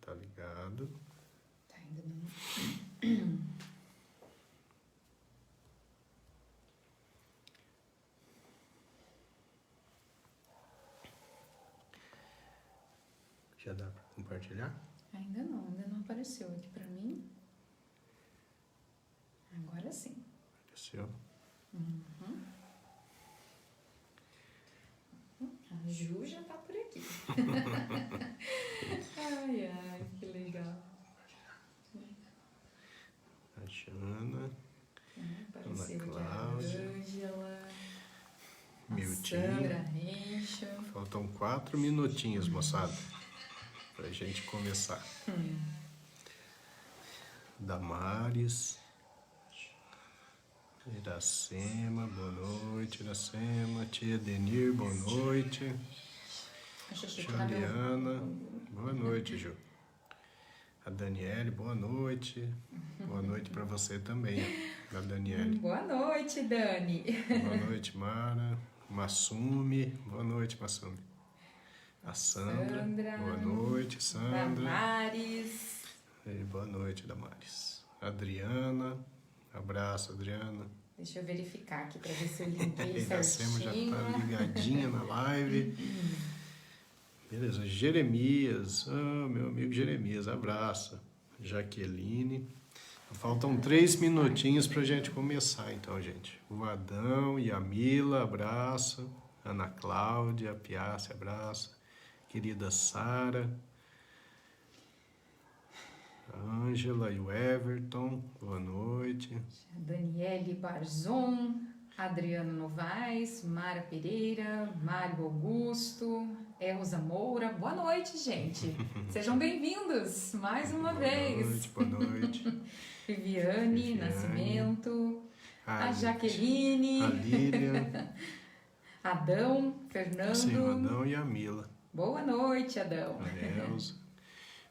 Tá ligado? Tá, ainda não. Já dá pra compartilhar? Ainda não apareceu aqui pra mim. Agora sim. Apareceu. Uhum. A Ju já tá por aqui. Ai, que legal. A Jana, Apareceu aqui a Cláudia, Ângela, a Miltinho. Sandra Rencho. Faltam 4 minutinhos, moçada, pra gente começar. Damares, Iracema, boa noite, Iracema. Tia Denir, boa noite. Juliana, boa noite, Ju. A Daniele, boa noite. Boa noite pra você também, a Daniele. Boa noite, Dani. Boa noite, Mara. Massumi, boa noite, Massumi. A Sandra, boa noite, Sandra. Damares. Boa noite, Damares. Adriana, abraço, Adriana. Deixa eu verificar aqui pra ver se eu liguei Iracema já certinho. tá ligadinha na live. Beleza, Jeremias, meu amigo Jeremias, abraço. Jaqueline. Faltam 3 minutinhos pra gente começar, então, gente. O Adão e a Mila, abraço. Ana Cláudia, a Piace, abraço. Querida Sara. A Ângela e o Everton, boa noite. Daniele Barzon, Adriano Novaes, Mara Pereira, Mário Augusto, Elza Moura. Boa noite, gente. Sejam bem-vindos mais uma vez. Boa noite. Viviane Nascimento, a Jaqueline, a Lilian, Adão, Fernando. sim, o Adão e a Mila. Boa noite, Adão. A Elza,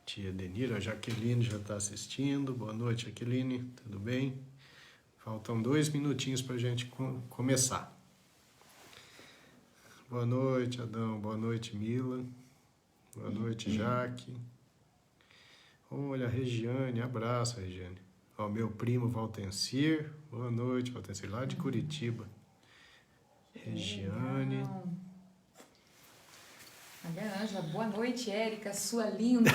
tia Denira, a Jaqueline já está assistindo. Boa noite, Jaqueline, tudo bem? Faltam 2 minutinhos para a gente começar. Boa noite, Adão. Boa noite, Mila. Boa noite, Jaque. Olha, a Regiane. Abraço, Regiane. Ó, meu primo Valtencir. Boa noite, Valtencir, lá de Curitiba. Regiane. Olha a Ângela. Boa noite, Érica, sua linda.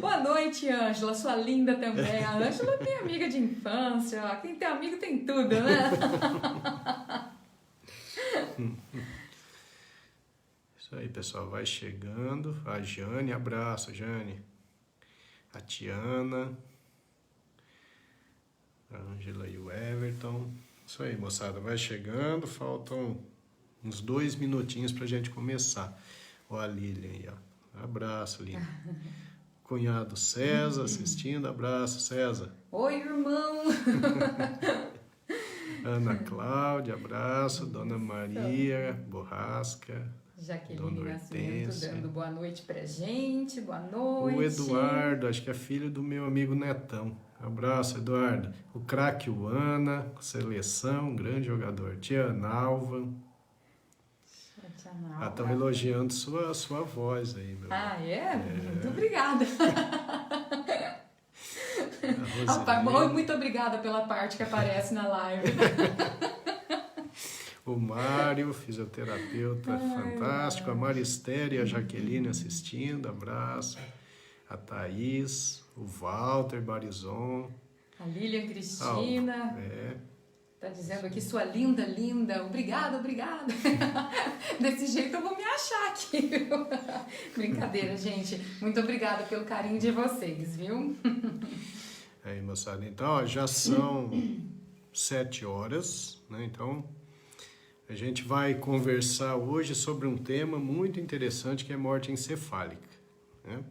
Boa noite, Ângela, sua linda também. A Ângela tem amiga de infância. Ó. Quem tem amigo tem tudo, né? Isso aí, pessoal. Vai chegando. A Jane, abraço, Jane. A Tiana. A Ângela e o Everton. Isso aí, moçada. Vai chegando. Faltam uns 2 minutinhos pra gente começar. Ó, a Lilian aí, ó. Abraço, Lilian. Cunhado César assistindo. Abraço, César. Oi, irmão. Ana Cláudia, abraço. Dona Maria Borrasca. Jaqueline Nascimento dando boa noite pra gente. Boa noite. O Eduardo, acho que é filho do meu amigo Netão. Abraço, Eduardo. O craque Ana, seleção, um grande jogador. Tia Analva. Estão elogiando sua voz aí, meu. Ah, é? Muito obrigada. Muito obrigada pela parte que aparece na live. O Mário, fisioterapeuta, fantástico. A Maristéria e a Jaqueline assistindo, abraço. A Thaís, o Walter Barizon. A Lilian Cristina. É. Tá dizendo aqui, sua linda, linda. Obrigada. Desse jeito eu vou me achar aqui. Brincadeira, gente. Muito obrigada pelo carinho de vocês, viu? Aí, moçada. Então, ó, já são 7 horas, né? Então, a gente vai conversar hoje sobre um tema muito interessante que é morte encefálica, né?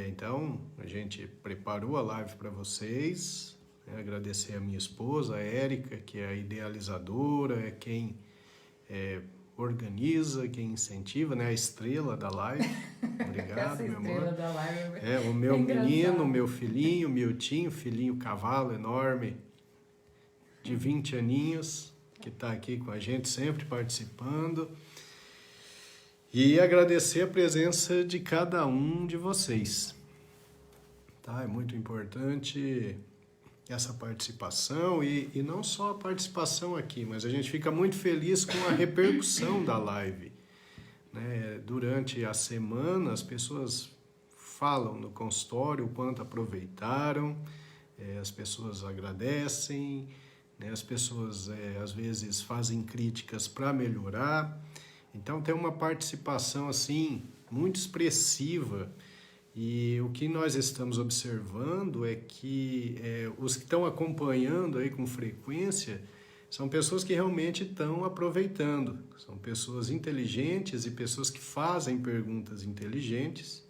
Então, a gente preparou a live para vocês. Agradecer a minha esposa, a Érica, que é a idealizadora, é quem organiza, quem incentiva, né? A estrela da live. Obrigado, meu amor. Da live o meu menino, o meu filhinho, Miltinho, filhinho cavalo enorme, de 20 aninhos, que está aqui com a gente, sempre participando. E agradecer a presença de cada um de vocês. Tá? É muito importante essa participação e não só a participação aqui, mas a gente fica muito feliz com a repercussão da live. Né? Durante a semana, as pessoas falam no consultório o quanto aproveitaram, as pessoas agradecem, né? As pessoas às vezes fazem críticas para melhorar. Então tem uma participação assim muito expressiva. E o que nós estamos observando é que os que estão acompanhando aí com frequência são pessoas que realmente estão aproveitando. São pessoas inteligentes e pessoas que fazem perguntas inteligentes.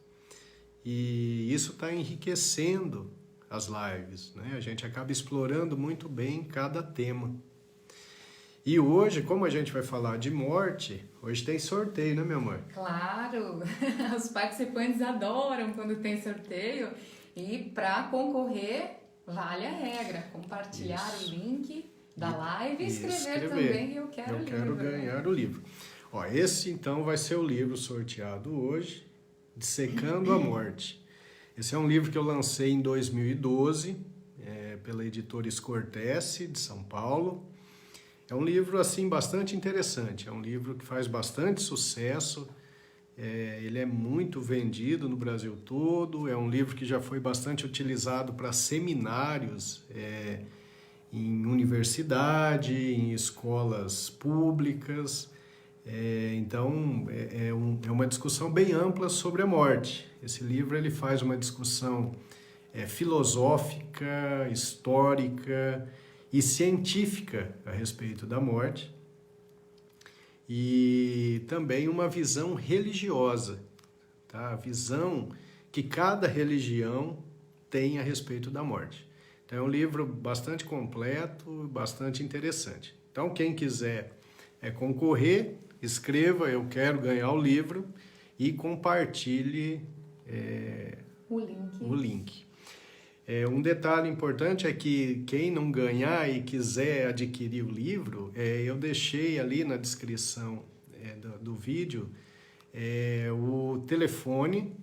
E isso está enriquecendo as lives, né? A gente acaba explorando muito bem cada tema. E hoje, como a gente vai falar de morte, hoje tem sorteio, né, meu amor? Claro, os participantes adoram quando tem sorteio e para concorrer, vale a regra, compartilhar o link da live e escrever também eu quero o livro. Eu quero ganhar o livro. Ó, esse então vai ser o livro sorteado hoje, Dissecando a Morte. Esse é um livro que eu lancei em 2012, pela editora Escortece, de São Paulo. É um livro, assim, bastante interessante. É um livro que faz bastante sucesso. Ele é muito vendido no Brasil todo. É um livro que já foi bastante utilizado para seminários em universidade, em escolas públicas. Então, é uma discussão bem ampla sobre a morte. Esse livro ele faz uma discussão filosófica, histórica e científica a respeito da morte, e também uma visão religiosa, tá? A visão que cada religião tem a respeito da morte. Então é um livro bastante completo, bastante interessante. Então quem quiser concorrer, escreva "Eu quero ganhar o livro" e compartilhe o link. Um detalhe importante é que quem não ganhar e quiser adquirir o livro, eu deixei ali na descrição do vídeo o telefone,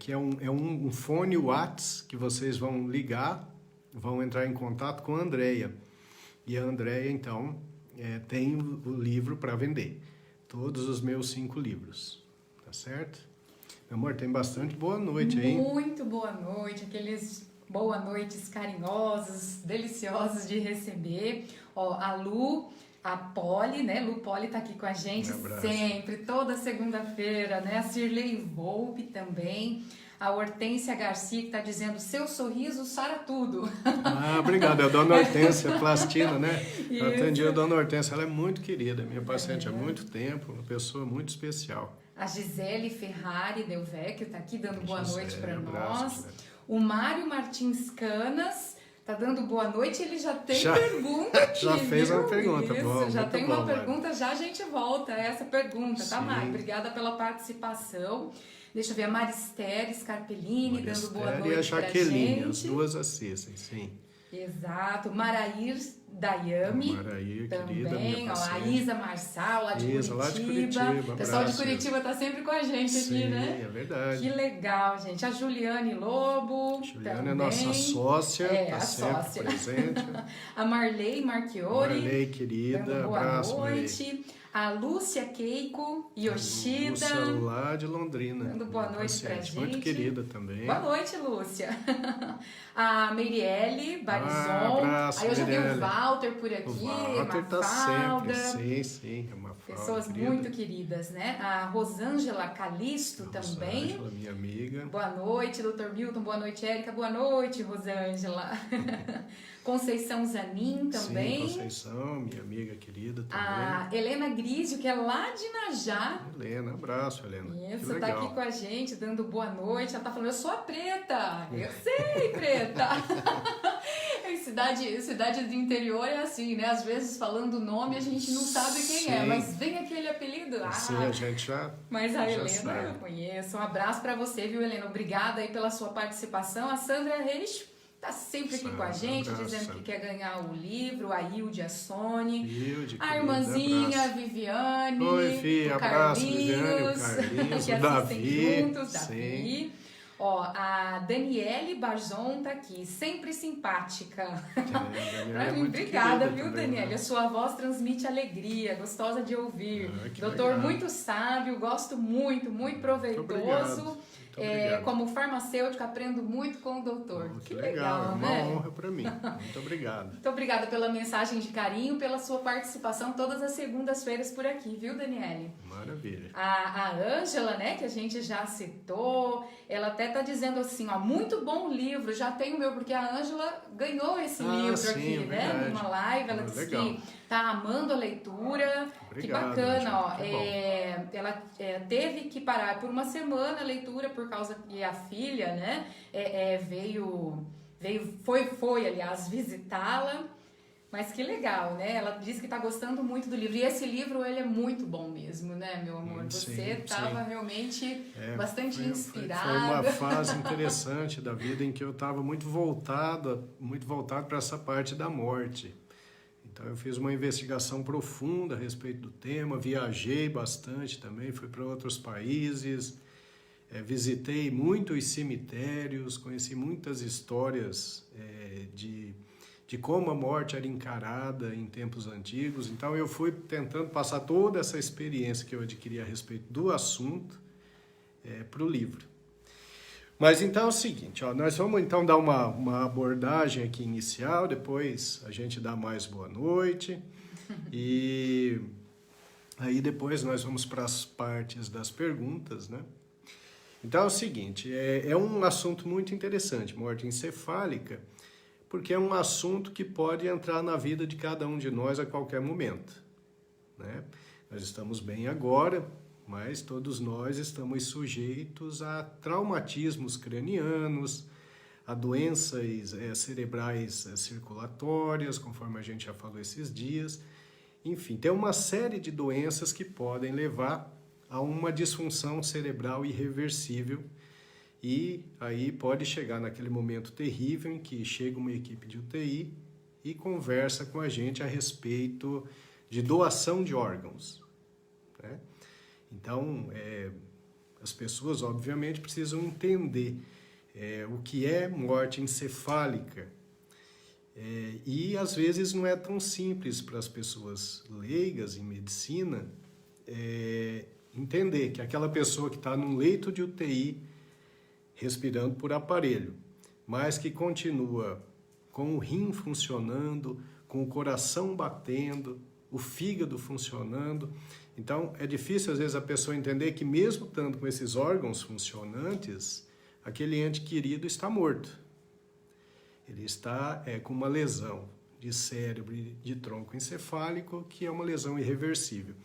que é um fone WhatsApp que vocês vão ligar, vão entrar em contato com a Andréia. E a Andréia, então, tem o livro para vender. Todos os meus 5 livros, tá certo? Meu amor, tem bastante boa noite aí. Muito boa noite, aqueles boa noites carinhosos, deliciosos de receber. Ó, a Lu, a Poli, né? Lu Poli tá aqui com a gente sempre, toda segunda-feira, né? A Cirlei Volpe também. A Hortência Garcia, que tá dizendo, seu sorriso sara tudo. Ah, obrigado. É a Dona Hortência Plastina, né? Eu atendi a Dona Hortência, ela é muito querida, minha paciente há muito tempo, uma pessoa muito especial. A Gisele Ferrari Del Vecchio está aqui dando boa noite para nós. O Mário Martins Canas está dando boa noite. Ele já tem pergunta aqui. Já fez uma pergunta. Isso, bom, já tem uma Mário. pergunta. Já a gente volta a essa pergunta, tá, Mário? Obrigada pela participação. Deixa eu ver, a Maristere Scarpellini dando boa noite e a Jaqueline, gente. As duas assistem, sim. Exato. Marair Dayami Marair, também, querida, ó, a Isa Marçal, lá de Curitiba. O pessoal de Curitiba tá sempre com a gente aqui, né? É verdade. Que legal, gente. A Juliane Lobo. Juliane também. é nossa sócia, tá a sempre sócia. presente. A Marley Marchiori. Marley, querida, dando boa abraço, noite. Marley. A Lúcia Keiko Yoshida. Lúcia lá de Londrina. Dando boa noite pra gente. Muito querida também. Boa noite, Lúcia. A Meirielle Barizon. Abraço, aí eu já vi Meirielle. o Walter por aqui. O Walter tá sempre. Sim, é uma Pessoas muito queridas, né? A Rosângela Calisto também. Rosângela, minha amiga. Boa noite, Dr. Milton. Boa noite, Érica. Boa noite, Rosângela. Conceição Zanin também. Sim, Conceição, minha amiga querida também. A Helena Grisio, que é lá de Najá. Helena, abraço, Helena. Isso, tá aqui com a gente, dando boa noite. Ela tá falando, eu sou a Preta. Eu sei, Preta. Cidade do interior é assim, né? Às vezes falando o nome a gente não sabe quem é, mas vem aquele apelido. Sim, a gente já. Mas a Helena sabe. eu conheço. Um abraço para você, viu, Helena? Obrigada aí pela sua participação. A Sandra Reis tá sempre aqui com a gente, dizendo que quer ganhar o livro, a Hilde, a Sony, a irmãzinha, a Viviane, oi, filha, o Carlinhos, que o assistem Davi, juntos, Davi. Ó, a Daniele Barzon tá aqui, sempre simpática. Pra mim, obrigada, viu, Daniele? A sua voz transmite alegria, gostosa de ouvir. Doutor, legal. Muito sábio, gosto muito, muito proveitoso. Como farmacêutico, aprendo muito com o doutor. Que legal, né? Uma honra para mim. Muito obrigado. Muito obrigada pela mensagem de carinho, pela sua participação todas as segundas-feiras por aqui, viu, Daniele? Maravilha. A Ângela, né, que a gente já citou, ela até tá dizendo assim, ó, muito bom livro, já tem o meu, porque a Ângela ganhou esse livro aqui, né, numa live, ela disse que tá amando a leitura. Obrigado, que bacana, ó. Ela teve que parar por uma semana a leitura por causa que a filha, né, foi, aliás, visitá-la. Mas que legal, né? Ela disse que está gostando muito do livro. E esse livro, ele é muito bom mesmo, né, meu amor? Você estava realmente bastante inspirada. Foi uma fase interessante da vida em que eu estava muito voltado para essa parte da morte. Então, eu fiz uma investigação profunda a respeito do tema, viajei bastante também, fui para outros países, visitei muitos cemitérios, conheci muitas histórias de como a morte era encarada em tempos antigos. Então, eu fui tentando passar toda essa experiência que eu adquiri a respeito do assunto para o livro. Mas então é o seguinte, ó, nós vamos então dar uma abordagem aqui inicial, depois a gente dá mais boa noite, e aí depois nós vamos para as partes das perguntas, né? Então é o seguinte, é um assunto muito interessante, morte encefálica, porque é um assunto que pode entrar na vida de cada um de nós a qualquer momento, né? Nós estamos bem agora, mas todos nós estamos sujeitos a traumatismos cranianos, a doenças cerebrais circulatórias, conforme a gente já falou esses dias. Enfim, tem uma série de doenças que podem levar a uma disfunção cerebral irreversível. E aí pode chegar naquele momento terrível em que chega uma equipe de UTI e conversa com a gente a respeito de doação de órgãos, né? Então, as pessoas, obviamente, precisam entender o que é morte encefálica. E, às vezes, não é tão simples para as pessoas leigas em medicina entender que aquela pessoa que está num leito de UTI, respirando por aparelho, mas que continua com o rim funcionando, com o coração batendo, o fígado funcionando. Então, é difícil, às vezes, a pessoa entender que, mesmo estando com esses órgãos funcionantes, aquele ente querido está morto. Ele está com uma lesão de cérebro e de tronco encefálico, que é uma lesão irreversível.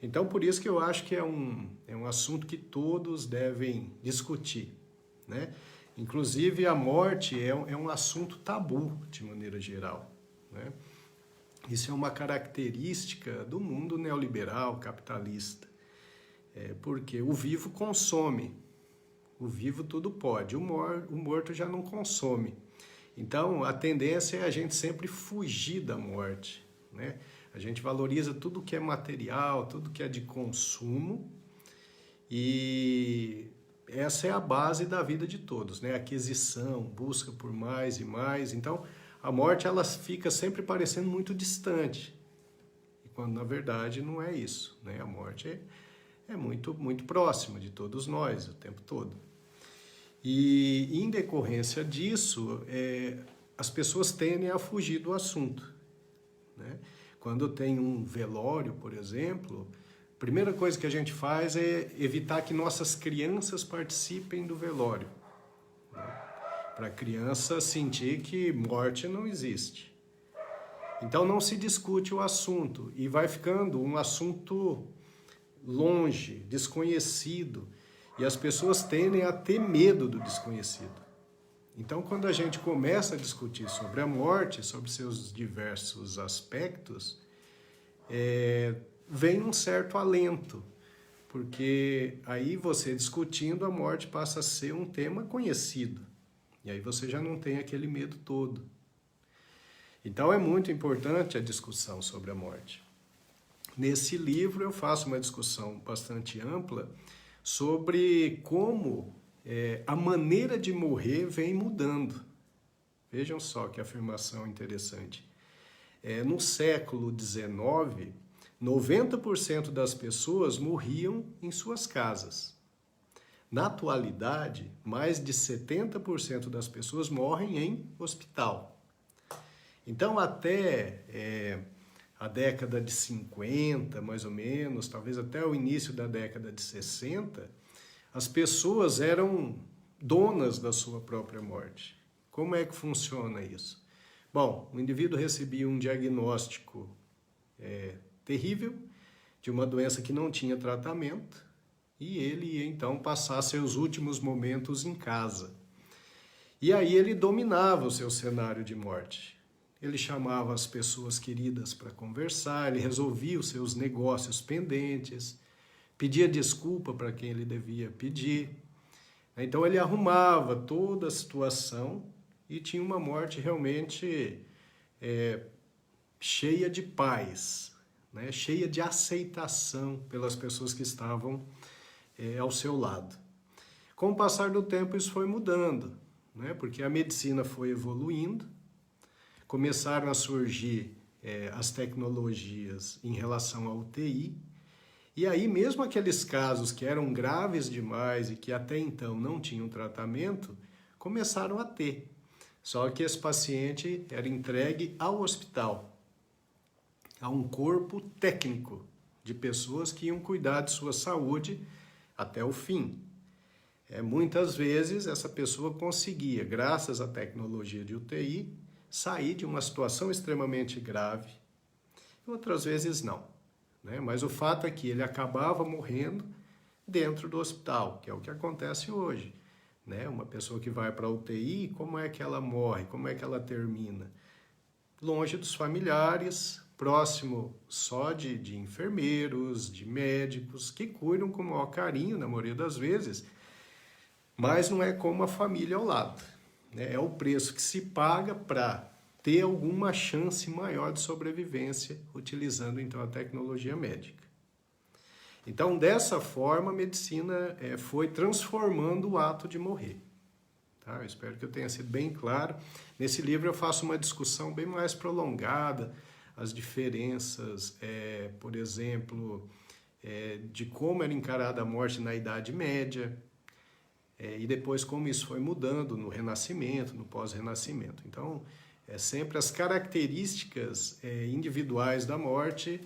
Então, por isso que eu acho que é um assunto que todos devem discutir, né? Inclusive, a morte é um assunto tabu, de maneira geral, né? Isso é uma característica do mundo neoliberal, capitalista, porque o vivo consome, o vivo tudo pode, o morto já não consome. Então, a tendência é a gente sempre fugir da morte, né? A gente valoriza tudo que é material, tudo que é de consumo, e essa é a base da vida de todos, né? Aquisição, busca por mais e mais. Então, a morte, ela fica sempre parecendo muito distante, e quando na verdade não é isso, né? A morte é muito, muito próxima de todos nós o tempo todo. E em decorrência disso, as pessoas tendem a fugir do assunto, né? Quando tem um velório, por exemplo, a primeira coisa que a gente faz é evitar que nossas crianças participem do velório, para a criança sentir que morte não existe. Então não se discute o assunto e vai ficando um assunto longe, desconhecido, e as pessoas tendem a ter medo do desconhecido. Então, quando a gente começa a discutir sobre a morte, sobre seus diversos aspectos, vem um certo alento, porque aí você discutindo, a morte passa a ser um tema conhecido. E aí você já não tem aquele medo todo. Então é muito importante a discussão sobre a morte. Nesse livro eu faço uma discussão bastante ampla sobre como a maneira de morrer vem mudando. Vejam só que afirmação interessante. No século XIX, 90% das pessoas morriam em suas casas. Na atualidade, mais de 70% das pessoas morrem em hospital. Então, até a década de 50, mais ou menos, talvez até o início da década de 60, as pessoas eram donas da sua própria morte. Como é que funciona isso? Bom, o indivíduo recebia um diagnóstico terrível de uma doença que não tinha tratamento e ele ia então passar seus últimos momentos em casa. E aí ele dominava o seu cenário de morte. Ele chamava as pessoas queridas para conversar, ele resolvia os seus negócios pendentes, pedia desculpa para quem ele devia pedir. Então ele arrumava toda a situação e tinha uma morte realmente cheia de paz, né? Cheia de aceitação pelas pessoas que estavam ao seu lado. Com o passar do tempo isso foi mudando, né? Porque a medicina foi evoluindo, começaram a surgir as tecnologias em relação à UTI, e aí mesmo aqueles casos que eram graves demais e que até então não tinham tratamento, começaram a ter. Só que esse paciente era entregue ao hospital, a um corpo técnico de pessoas que iam cuidar de sua saúde até o fim. Muitas vezes essa pessoa conseguia, graças à tecnologia de UTI, sair de uma situação extremamente grave, outras vezes não, né? Mas o fato é que ele acabava morrendo dentro do hospital, que é o que acontece hoje, né? Uma pessoa que vai para a UTI, como é que ela morre, como é que ela termina? Longe dos familiares, próximo só de enfermeiros, de médicos, que cuidam com o maior carinho, na maioria das vezes, mas não é como a família ao lado. É o preço que se paga para ter alguma chance maior de sobrevivência, utilizando então a tecnologia médica. Então, dessa forma, a medicina foi transformando o ato de morrer. Tá? Eu espero que eu tenha sido bem claro. Nesse livro eu faço uma discussão bem mais prolongada, as diferenças, por exemplo, de como era encarada a morte na Idade Média, e depois como isso foi mudando no Renascimento, no pós-Renascimento. Então, sempre as características individuais da morte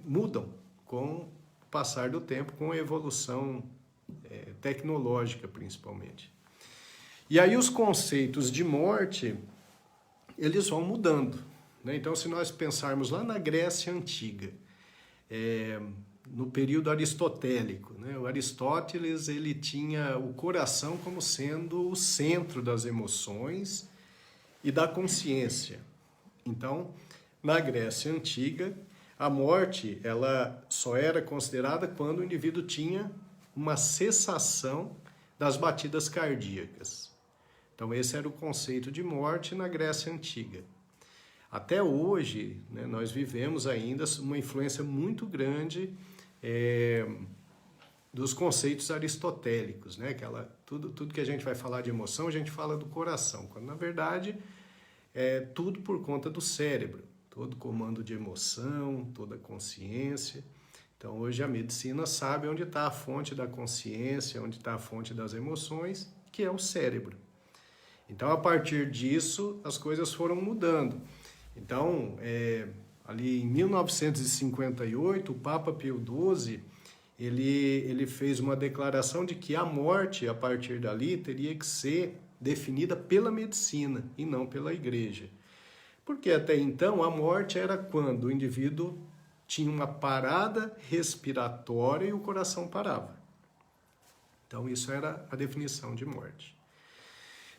mudam com o passar do tempo, com a evolução tecnológica, principalmente. E aí os conceitos de morte, eles vão mudando, né? Então, se nós pensarmos lá na Grécia Antiga, no período aristotélico, né? O Aristóteles ele tinha o coração como sendo o centro das emoções e da consciência. Então, na Grécia Antiga, a morte ela só era considerada quando o indivíduo tinha uma cessação das batidas cardíacas. Então, esse era o conceito de morte na Grécia Antiga. Até hoje, né, nós vivemos ainda uma influência muito grande dos conceitos aristotélicos, né? Tudo que a gente vai falar de emoção, a gente fala do coração, quando na verdade é tudo por conta do cérebro, todo comando de emoção, toda consciência. Então hoje a medicina sabe onde está a fonte da consciência, onde está a fonte das emoções, que é o cérebro. Então a partir disso as coisas foram mudando. Então, ali em 1958, o Papa Pio XII, ele fez uma declaração de que a morte, a partir dali, teria que ser definida pela medicina e não pela igreja. Porque até então a morte era quando o indivíduo tinha uma parada respiratória e o coração parava. Então isso era a definição de morte.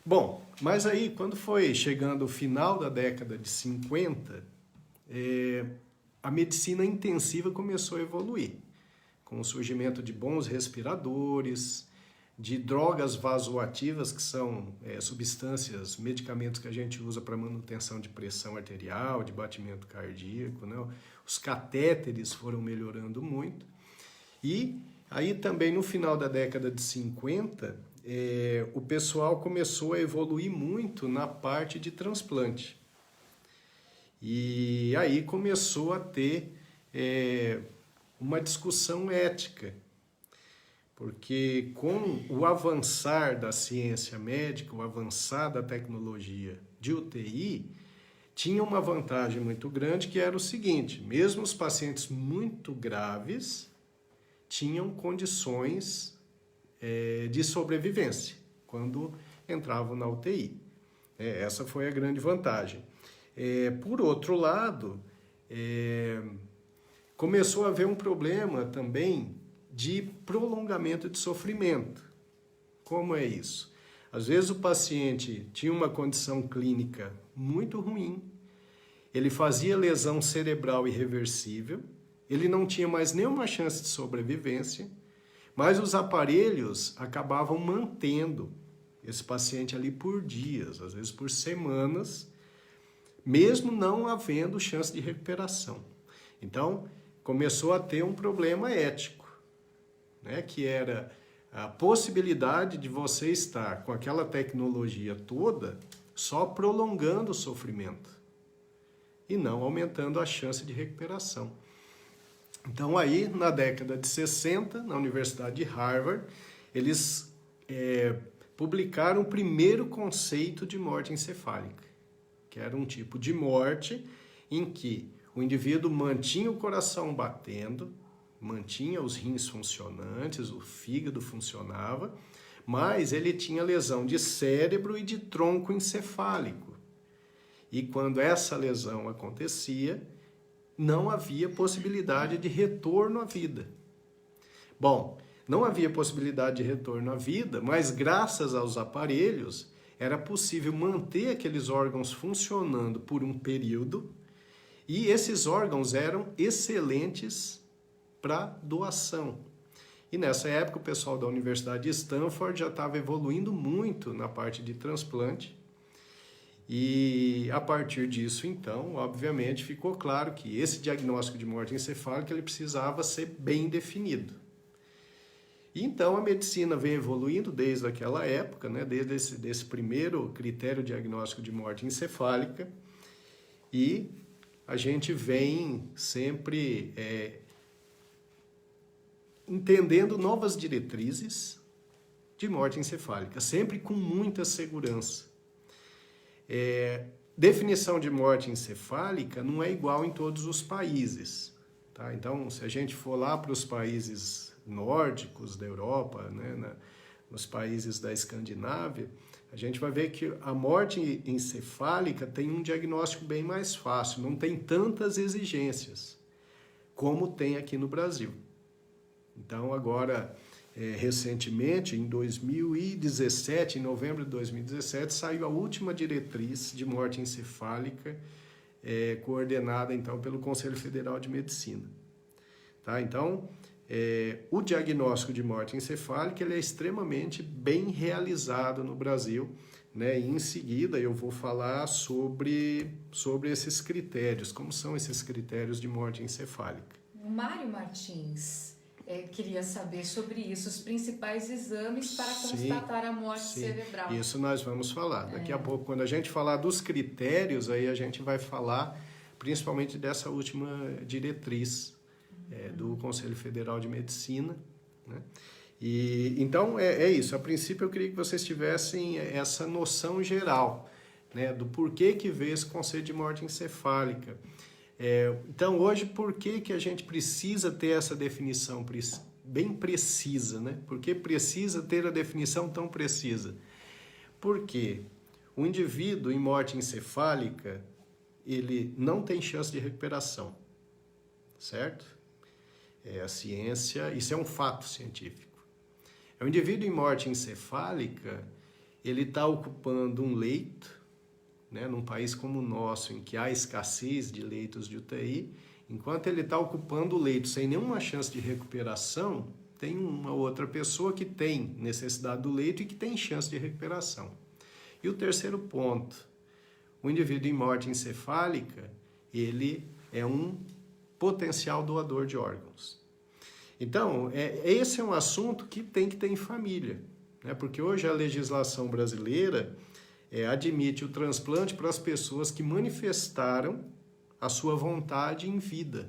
Bom, mas aí quando foi chegando o final da década de 50, a medicina intensiva começou a evoluir, com o surgimento de bons respiradores, de drogas vasoativas, que são substâncias, medicamentos que a gente usa para manutenção de pressão arterial, de batimento cardíaco, né? Os catéteres foram melhorando muito. E aí também no final da década de 50, o pessoal começou a evoluir muito na parte de transplante. E aí começou a ter uma discussão ética, porque com o avançar da ciência médica, o avançar da tecnologia de UTI, tinha uma vantagem muito grande, que era o seguinte: mesmo os pacientes muito graves tinham condições de sobrevivência quando entravam na UTI. Essa foi a grande vantagem. Por outro lado, começou a haver um problema também de prolongamento de sofrimento. Como é isso? Às vezes o paciente tinha uma condição clínica muito ruim, ele fazia lesão cerebral irreversível, ele não tinha mais nenhuma chance de sobrevivência, mas os aparelhos acabavam mantendo esse paciente ali por dias, às vezes por semanas, mesmo não havendo chance de recuperação. Então, começou a ter um problema ético, né, que era a possibilidade de você estar com aquela tecnologia toda só prolongando o sofrimento e não aumentando a chance de recuperação. Então aí, na década de 60, na Universidade de Harvard, eles publicaram o primeiro conceito de morte encefálica, que era um tipo de morte em que o indivíduo mantinha o coração batendo, mantinha os rins funcionantes, o fígado funcionava, mas ele tinha lesão de cérebro e de tronco encefálico. E quando essa lesão acontecia, não havia possibilidade de retorno à vida. Bom, não havia possibilidade de retorno à vida, mas graças aos aparelhos era possível manter aqueles órgãos funcionando por um período, e esses órgãos eram excelentes para doação. E nessa época o pessoal da Universidade de Stanford já estava evoluindo muito na parte de transplante. E a partir disso, então, obviamente, ficou claro que esse diagnóstico de morte encefálica ele precisava ser bem definido. E então a medicina vem evoluindo desde aquela época, né, desde esse primeiro critério diagnóstico de morte encefálica, e a gente vem sempre entendendo novas diretrizes de morte encefálica, sempre com muita segurança. Definição de morte encefálica não é igual em todos os países, tá? Então, se a gente for lá para os países nórdicos da Europa, né, nos países da Escandinávia, a gente vai ver que a morte encefálica tem um diagnóstico bem mais fácil, não tem tantas exigências como tem aqui no Brasil. Então, agora, recentemente, em 2017, em novembro de 2017, saiu a última diretriz de morte encefálica, coordenada, então, pelo Conselho Federal de Medicina. Tá? Então, o diagnóstico de morte encefálica ele é extremamente bem realizado no Brasil, né? E em seguida eu vou falar sobre esses critérios, como são esses critérios de morte encefálica. Mário Martins, queria saber sobre isso, os principais exames para constatar a morte cerebral. Isso nós vamos falar. Daqui a pouco, quando a gente falar dos critérios, aí a gente vai falar principalmente dessa última diretriz do Conselho Federal de Medicina, né? E então é isso. A princípio eu queria que vocês tivessem essa noção geral, né, do porquê que veio esse conceito de morte encefálica. Então hoje por que a gente precisa ter essa definição bem precisa, né? Por que precisa ter a definição tão precisa? Porque o indivíduo em morte encefálica ele não tem chance de recuperação, certo? A ciência, isso é um fato científico. O indivíduo em morte encefálica, ele está ocupando um leito, né, num país como o nosso, em que há escassez de leitos de UTI, enquanto ele está ocupando o leito sem nenhuma chance de recuperação, tem uma outra pessoa que tem necessidade do leito e que tem chance de recuperação. E o terceiro ponto, o indivíduo em morte encefálica, ele é um potencial doador de órgãos. Então, esse é um assunto que tem que ter em família, né? Porque hoje a legislação brasileira admite o transplante para as pessoas que manifestaram a sua vontade em vida.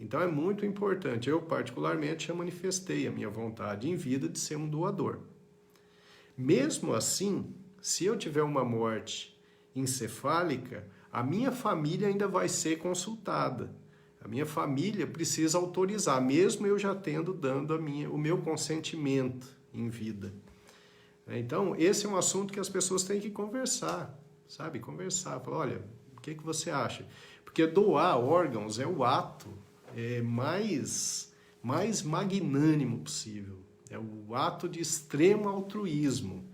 Então, é muito importante. Eu, particularmente, já manifestei a minha vontade em vida de ser um doador. Mesmo assim, se eu tiver uma morte encefálica, a minha família ainda vai ser consultada. A minha família precisa autorizar, mesmo eu já tendo dando o meu consentimento em vida. Então, esse é um assunto que as pessoas têm que conversar, sabe? Conversar, falar, olha, o que você acha? Porque doar órgãos é o ato mais magnânimo possível. É o ato de extremo altruísmo.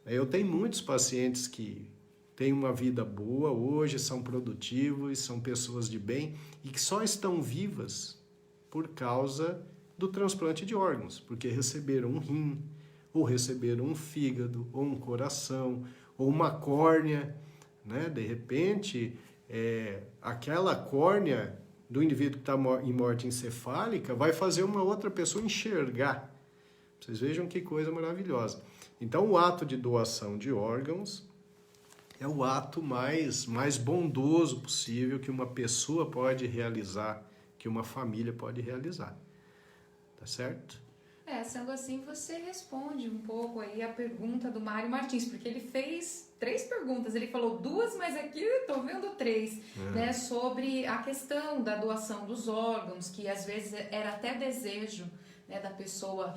Eu tenho muitos pacientes que têm uma vida boa hoje, são produtivos, são pessoas de bem e que só estão vivas por causa do transplante de órgãos, porque receberam um rim, ou receberam um fígado, ou um coração, ou uma córnea, né? De repente, aquela córnea do indivíduo que está em morte encefálica vai fazer uma outra pessoa enxergar. Vocês vejam que coisa maravilhosa. Então, o ato de doação de órgãos é o ato mais bondoso possível que uma pessoa pode realizar, que uma família pode realizar. Tá certo? Sendo assim, você responde um pouco aí a pergunta do Mário Martins, porque ele fez 3 perguntas, ele falou 2, mas aqui eu tô vendo 3, né, sobre a questão da doação dos órgãos, que às vezes era até desejo, né, da pessoa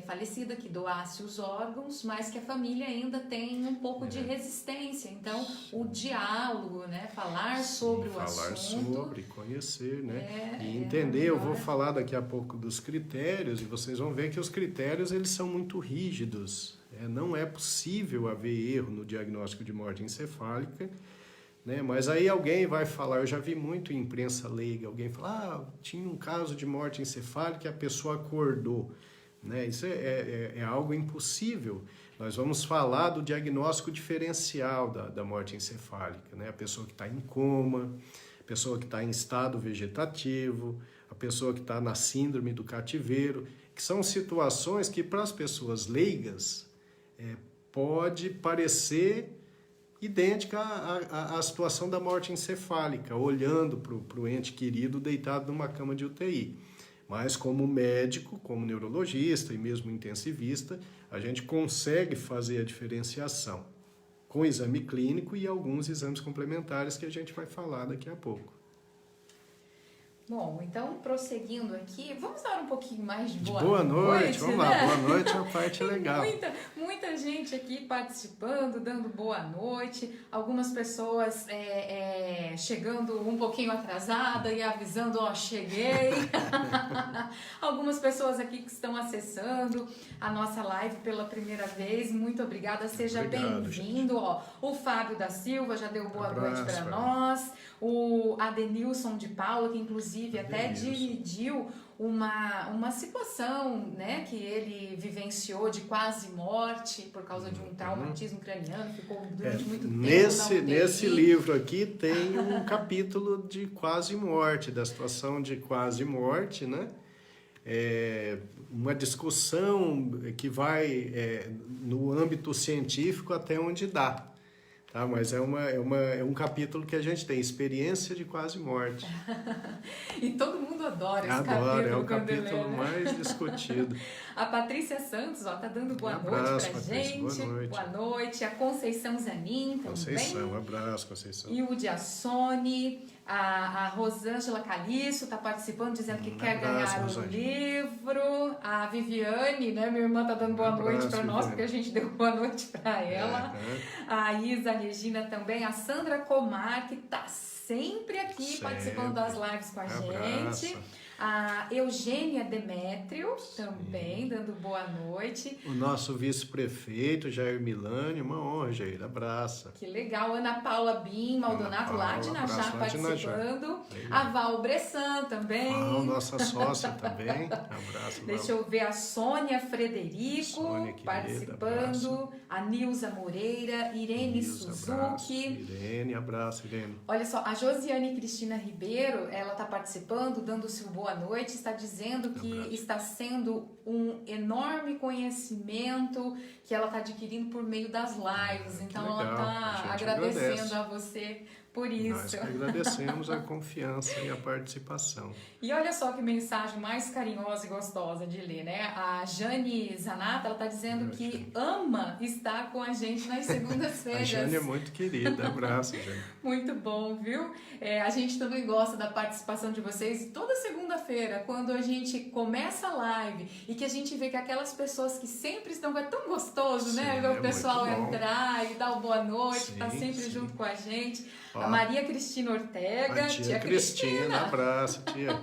falecida que doasse os órgãos, mas que a família ainda tem um pouco de resistência. Então, o diálogo, né, falar sobre o assunto. Falar sobre, conhecer, né? E entender, eu vou falar daqui a pouco dos critérios, e vocês vão ver que os critérios eles são muito rígidos. Não é possível haver erro no diagnóstico de morte encefálica, né? Mas aí alguém vai falar, eu já vi muito em imprensa leiga, alguém fala, tinha um caso de morte encefálica e a pessoa acordou, né? Isso é algo impossível. Nós vamos falar do diagnóstico diferencial da morte encefálica, né? A pessoa que está em coma, a pessoa que está em estado vegetativo, a pessoa que está na síndrome do cativeiro, que são situações que para as pessoas leigas pode parecer idêntica à situação da morte encefálica, olhando para o ente querido deitado numa cama de UTI. Mas como médico, como neurologista e mesmo intensivista, a gente consegue fazer a diferenciação com exame clínico e alguns exames complementares que a gente vai falar daqui a pouco. Bom, então, prosseguindo aqui, vamos dar um pouquinho mais de boa noite. Vamos lá, boa noite é a parte legal. Muita gente aqui participando, dando boa noite, algumas pessoas chegando um pouquinho atrasada e avisando, cheguei. Algumas pessoas aqui que estão acessando a nossa live pela primeira vez, muito obrigada, seja bem-vindo. O Fábio da Silva já deu boa noite para nós, o Adenilson de Paula, que inclusive até dividiu uma situação, né, que ele vivenciou de quase morte por causa de um traumatismo craniano, ficou durante muito tempo nesse livro aqui tem um capítulo de quase morte, da situação de quase morte, né? Uma discussão que vai no âmbito científico até onde dá. Tá, mas é um capítulo que a gente tem, experiência de quase morte. E todo mundo adora esse capítulo. Adora, é o capítulo mais discutido. A Patrícia Santos, tá dando boa noite pra Patrícia, gente. Boa noite. A Conceição Zanin também. Conceição, um abraço, Conceição. E o Diassone, a Rosângela Caliço tá participando, dizendo que quer ganhar o livro. A Viviane, né, minha irmã, tá dando boa noite pra nós, porque a gente deu boa noite pra ela. A Isa Regina também, a Sandra Comar, que tá sempre aqui participando das lives com a gente. A Eugênia Demétrio também, dando boa noite. O nosso vice-prefeito, Jair Milani, uma honra, Jair, abraça. Que legal. Ana Paula Bim, Maldonato lá de Najá participando. A Val Bressan também. Val, nossa sócia também. Abraço, Val. Deixa eu ver a Sônia Frederico Sônia, querida, participando. abraço. A Nilza Moreira, Irene Suzuki. Abraço. Irene, abraço, Irene. Olha só, a Josiane Cristina Ribeiro, ela está participando, dando o seu boa noite, está dizendo que está sendo um enorme conhecimento que ela está adquirindo por meio das lives. Então ela está agradecendo a você por isso. Nós que agradecemos a confiança e a participação. E olha só que mensagem mais carinhosa e gostosa de ler, né? A Jane Zanata, ela está dizendo que ama estar com a gente nas segundas-feiras. A Jane é muito querida, abraço, Jane. Muito bom, viu? A gente também gosta da participação de vocês. E toda segunda-feira, quando a gente começa a live e que a gente vê que aquelas pessoas que sempre estão... É tão gostoso, sim, né? Ver o pessoal entrar e dar o boa noite, sim, tá sempre sim. junto com a gente. A Maria Cristina Ortega, a tia Cristina, abraço, tia.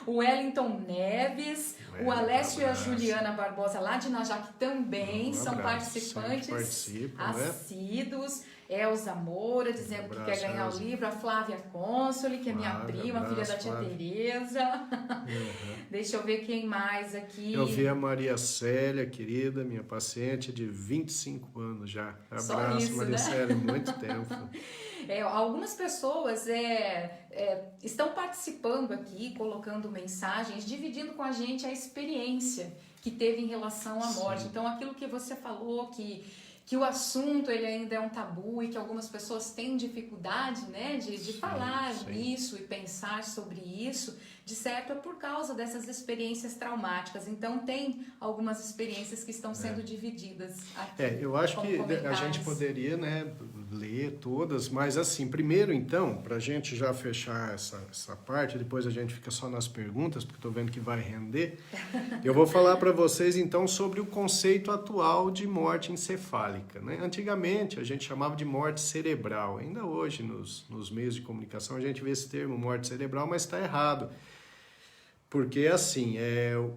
O Wellington Neves, o Alessio e a Juliana Barbosa lá de Najac também são participantes assíduos. Elza Moura dizendo que quer ganhar o livro. A Flávia Consoli, que é minha prima, filha da tia Tereza. Deixa eu ver quem mais aqui. Eu vi a Maria Célia, querida, minha paciente de 25 anos já. Abraço, isso, Maria Célia, muito tempo. Algumas pessoas estão participando aqui, colocando mensagens, dividindo com a gente a experiência que teve em relação à morte. Sim. Então, aquilo que você falou, que o assunto ele ainda é um tabu e que algumas pessoas têm dificuldade, né, de falar nisso e pensar sobre isso, de certo é por causa dessas experiências traumáticas. Então tem algumas experiências que estão sendo divididas aqui. Eu acho que a gente poderia, né, ler todas, mas assim, primeiro então, para a gente já fechar essa parte, depois a gente fica só nas perguntas, porque estou vendo que vai render, eu vou falar para vocês então sobre o conceito atual de morte encefálica. Né? Antigamente a gente chamava de morte cerebral, ainda hoje nos meios de comunicação a gente vê esse termo morte cerebral, mas está errado. Porque assim,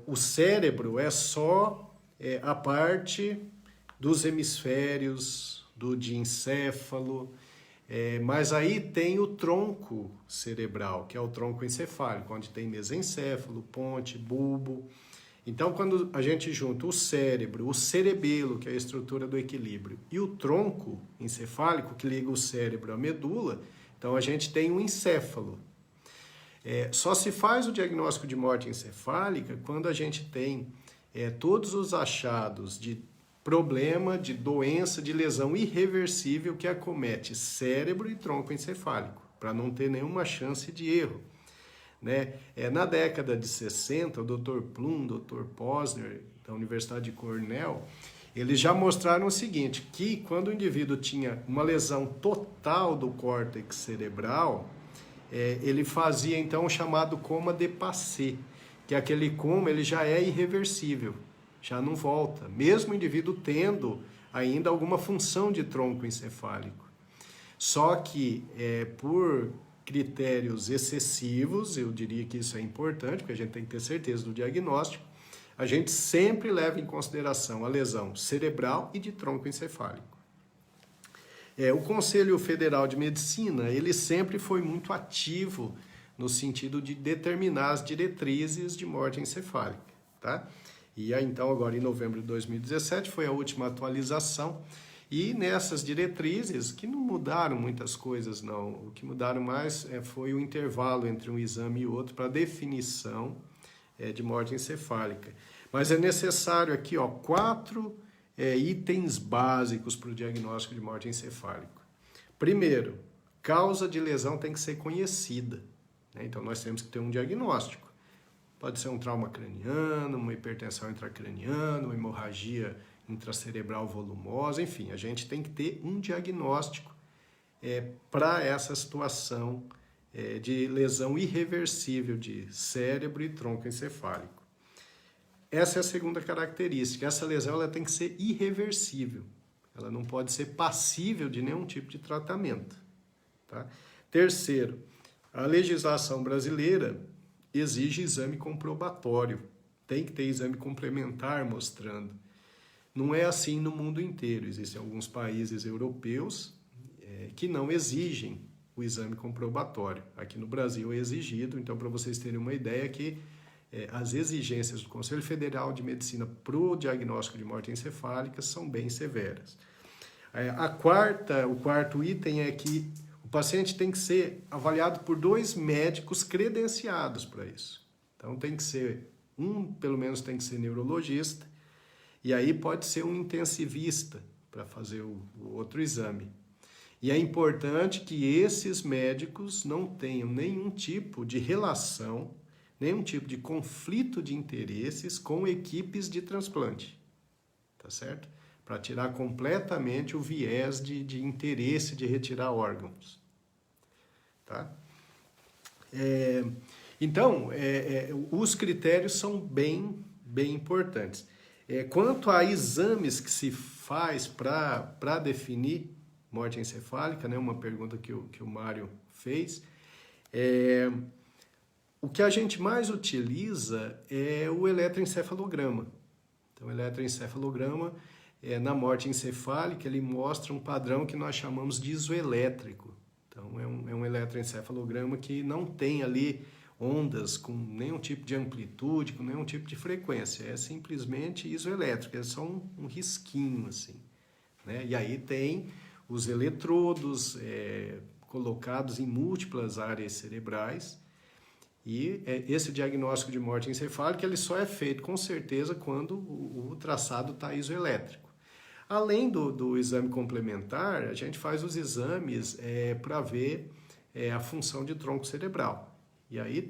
o cérebro é só a parte dos hemisférios, do diencéfalo, mas aí tem o tronco cerebral, que é o tronco encefálico, onde tem mesencéfalo, ponte, bulbo. Então, quando a gente junta o cérebro, o cerebelo, que é a estrutura do equilíbrio, e o tronco encefálico, que liga o cérebro à medula, então a gente tem um encéfalo. Só se faz o diagnóstico de morte encefálica quando a gente tem todos os achados de problema, de doença, de lesão irreversível que acomete cérebro e tronco encefálico, para não ter nenhuma chance de erro. Né? Na década de 60, o Dr. Plum, Dr. Posner, da Universidade de Cornell, eles já mostraram o seguinte, que quando o indivíduo tinha uma lesão total do córtex cerebral, ele fazia então o chamado coma de Passé, que aquele coma ele já é irreversível, já não volta, mesmo o indivíduo tendo ainda alguma função de tronco encefálico. Só que por critérios excessivos, eu diria que isso é importante, porque a gente tem que ter certeza do diagnóstico, a gente sempre leva em consideração a lesão cerebral e de tronco encefálico. O Conselho Federal de Medicina, ele sempre foi muito ativo no sentido de determinar as diretrizes de morte encefálica, tá? E aí, então, agora em novembro de 2017, foi a última atualização, e nessas diretrizes, que não mudaram muitas coisas, não, o que mudaram mais foi o intervalo entre um exame e outro para definição de morte encefálica. Mas é necessário aqui, 4 itens básicos para o diagnóstico de morte encefálica. Primeiro, causa de lesão tem que ser conhecida, né? Então nós temos que ter um diagnóstico. Pode ser um trauma craniano, uma hipertensão intracraniana, uma hemorragia intracerebral volumosa, enfim, a gente tem que ter um diagnóstico para essa situação de lesão irreversível de cérebro e tronco encefálico. Essa é a segunda característica. Essa lesão ela tem que ser irreversível. Ela não pode ser passível de nenhum tipo de tratamento. Tá? Terceiro, a legislação brasileira exige exame comprobatório. Tem que ter exame complementar mostrando. Não é assim no mundo inteiro. Existem alguns países europeus que não exigem o exame comprobatório. Aqui no Brasil é exigido. Então, para vocês terem uma ideia, que as exigências do Conselho Federal de Medicina para o diagnóstico de morte encefálica são bem severas. O quarto item é que o paciente tem que ser avaliado por 2 médicos credenciados para isso. Então, tem que ser pelo menos tem que ser neurologista, e aí pode ser um intensivista para fazer o outro exame. E é importante que esses médicos não tenham nenhum tipo de relação, nenhum tipo de conflito de interesses com equipes de transplante, tá certo? Para tirar completamente o viés de interesse de retirar órgãos, tá? Então, os critérios são bem importantes. Quanto a exames que se faz para definir morte encefálica, né, uma pergunta que o Mário fez, o que a gente mais utiliza é o eletroencefalograma. Então, o eletroencefalograma, na morte encefálica, ele mostra um padrão que nós chamamos de isoelétrico. Então, é um eletroencefalograma que não tem ali ondas com nenhum tipo de amplitude, com nenhum tipo de frequência. É simplesmente isoelétrico, é só um risquinho, assim, né? E aí tem os eletrodos colocados em múltiplas áreas cerebrais, e esse diagnóstico de morte encefálica ele só é feito com certeza quando o traçado está isoelétrico. Além do exame complementar, a gente faz os exames para ver a função de tronco cerebral. E aí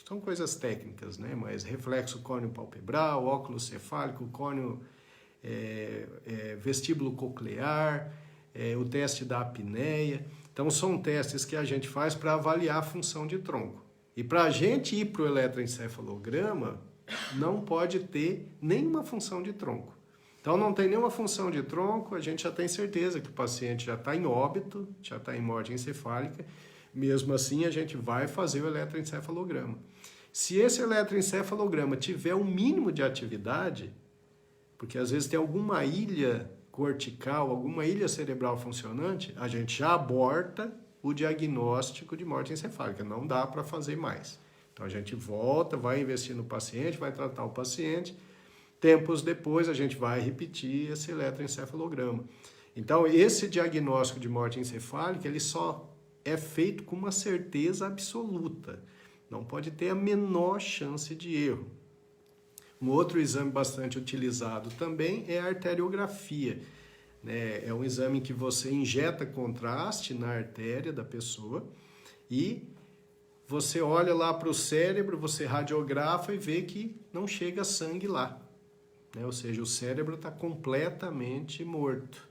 são coisas técnicas, né? Mas reflexo córneo-palpebral, óculo cefálico, córneo vestíbulo coclear, o teste da apneia. Então, são testes que a gente faz para avaliar a função de tronco. E para a gente ir para o eletroencefalograma, não pode ter nenhuma função de tronco. Então, não tem nenhuma função de tronco, a gente já tem certeza que o paciente já está em óbito, já está em morte encefálica. Mesmo assim, a gente vai fazer o eletroencefalograma. Se esse eletroencefalograma tiver um mínimo de atividade, porque às vezes tem alguma ilha cortical, alguma ilha cerebral funcionante, a gente já aborta o diagnóstico de morte encefálica, não dá para fazer mais. Então a gente volta, vai investir no paciente, vai tratar o paciente, tempos depois a gente vai repetir esse eletroencefalograma. Então esse diagnóstico de morte encefálica, ele só é feito com uma certeza absoluta. Não pode ter a menor chance de erro. Um outro exame bastante utilizado também é a arteriografia, né? É um exame que você injeta contraste na artéria da pessoa e você olha lá para o cérebro, você radiografa e vê que não chega sangue lá, né? Ou seja, o cérebro está completamente morto.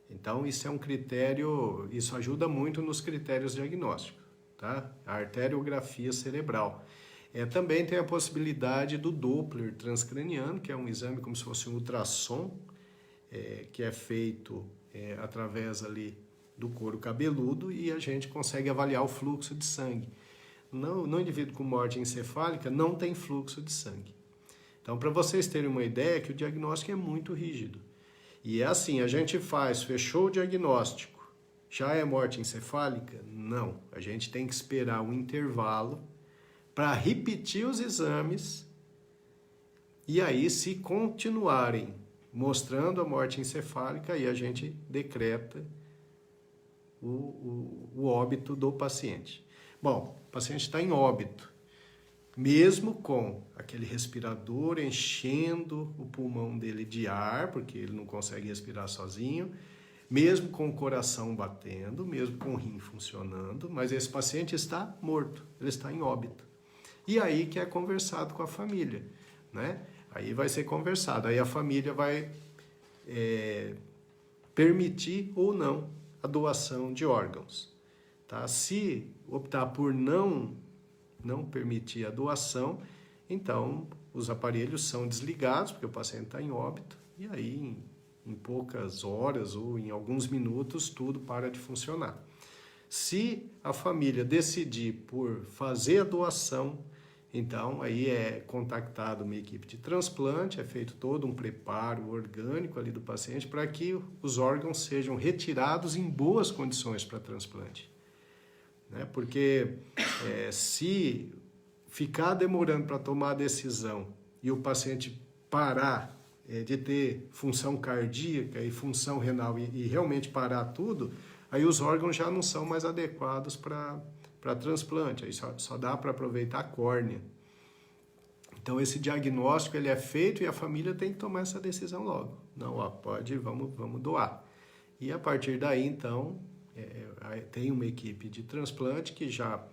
Então, isso é um critério, isso ajuda muito nos critérios diagnósticos, tá? A arteriografia cerebral. Também tem a possibilidade do Doppler transcraniano, que é um exame como se fosse um ultrassom, que é feito através ali do couro cabeludo e a gente consegue avaliar o fluxo de sangue. No indivíduo com morte encefálica não tem fluxo de sangue. Então, para vocês terem uma ideia, que o diagnóstico é muito rígido. E é assim, a gente fechou o diagnóstico, já é morte encefálica? Não. A gente tem que esperar um intervalo para repetir os exames e aí, se continuarem mostrando a morte encefálica, aí a gente decreta o óbito do paciente. Bom, o paciente está em óbito, mesmo com aquele respirador enchendo o pulmão dele de ar, porque ele não consegue respirar sozinho, mesmo com o coração batendo, mesmo com o rim funcionando, mas esse paciente está morto, ele está em óbito. E aí que é conversado com a família, né? Aí vai ser conversado, aí a família vai permitir ou não a doação de órgãos, tá? Se optar por não permitir a doação, então os aparelhos são desligados, porque o paciente está em óbito, e aí em poucas horas ou em alguns minutos tudo para de funcionar. Se a família decidir por fazer a doação, então aí é contactada uma equipe de transplante, é feito todo um preparo orgânico ali do paciente para que os órgãos sejam retirados em boas condições para transplante. Né? Porque se ficar demorando para tomar a decisão e o paciente parar de ter função cardíaca e função renal e realmente parar tudo, aí os órgãos já não são mais adequados para transplante, aí só dá para aproveitar a córnea. Então esse diagnóstico ele é feito e a família tem que tomar essa decisão logo. Não, ó, pode, vamos doar. E a partir daí, então, tem uma equipe de transplante que já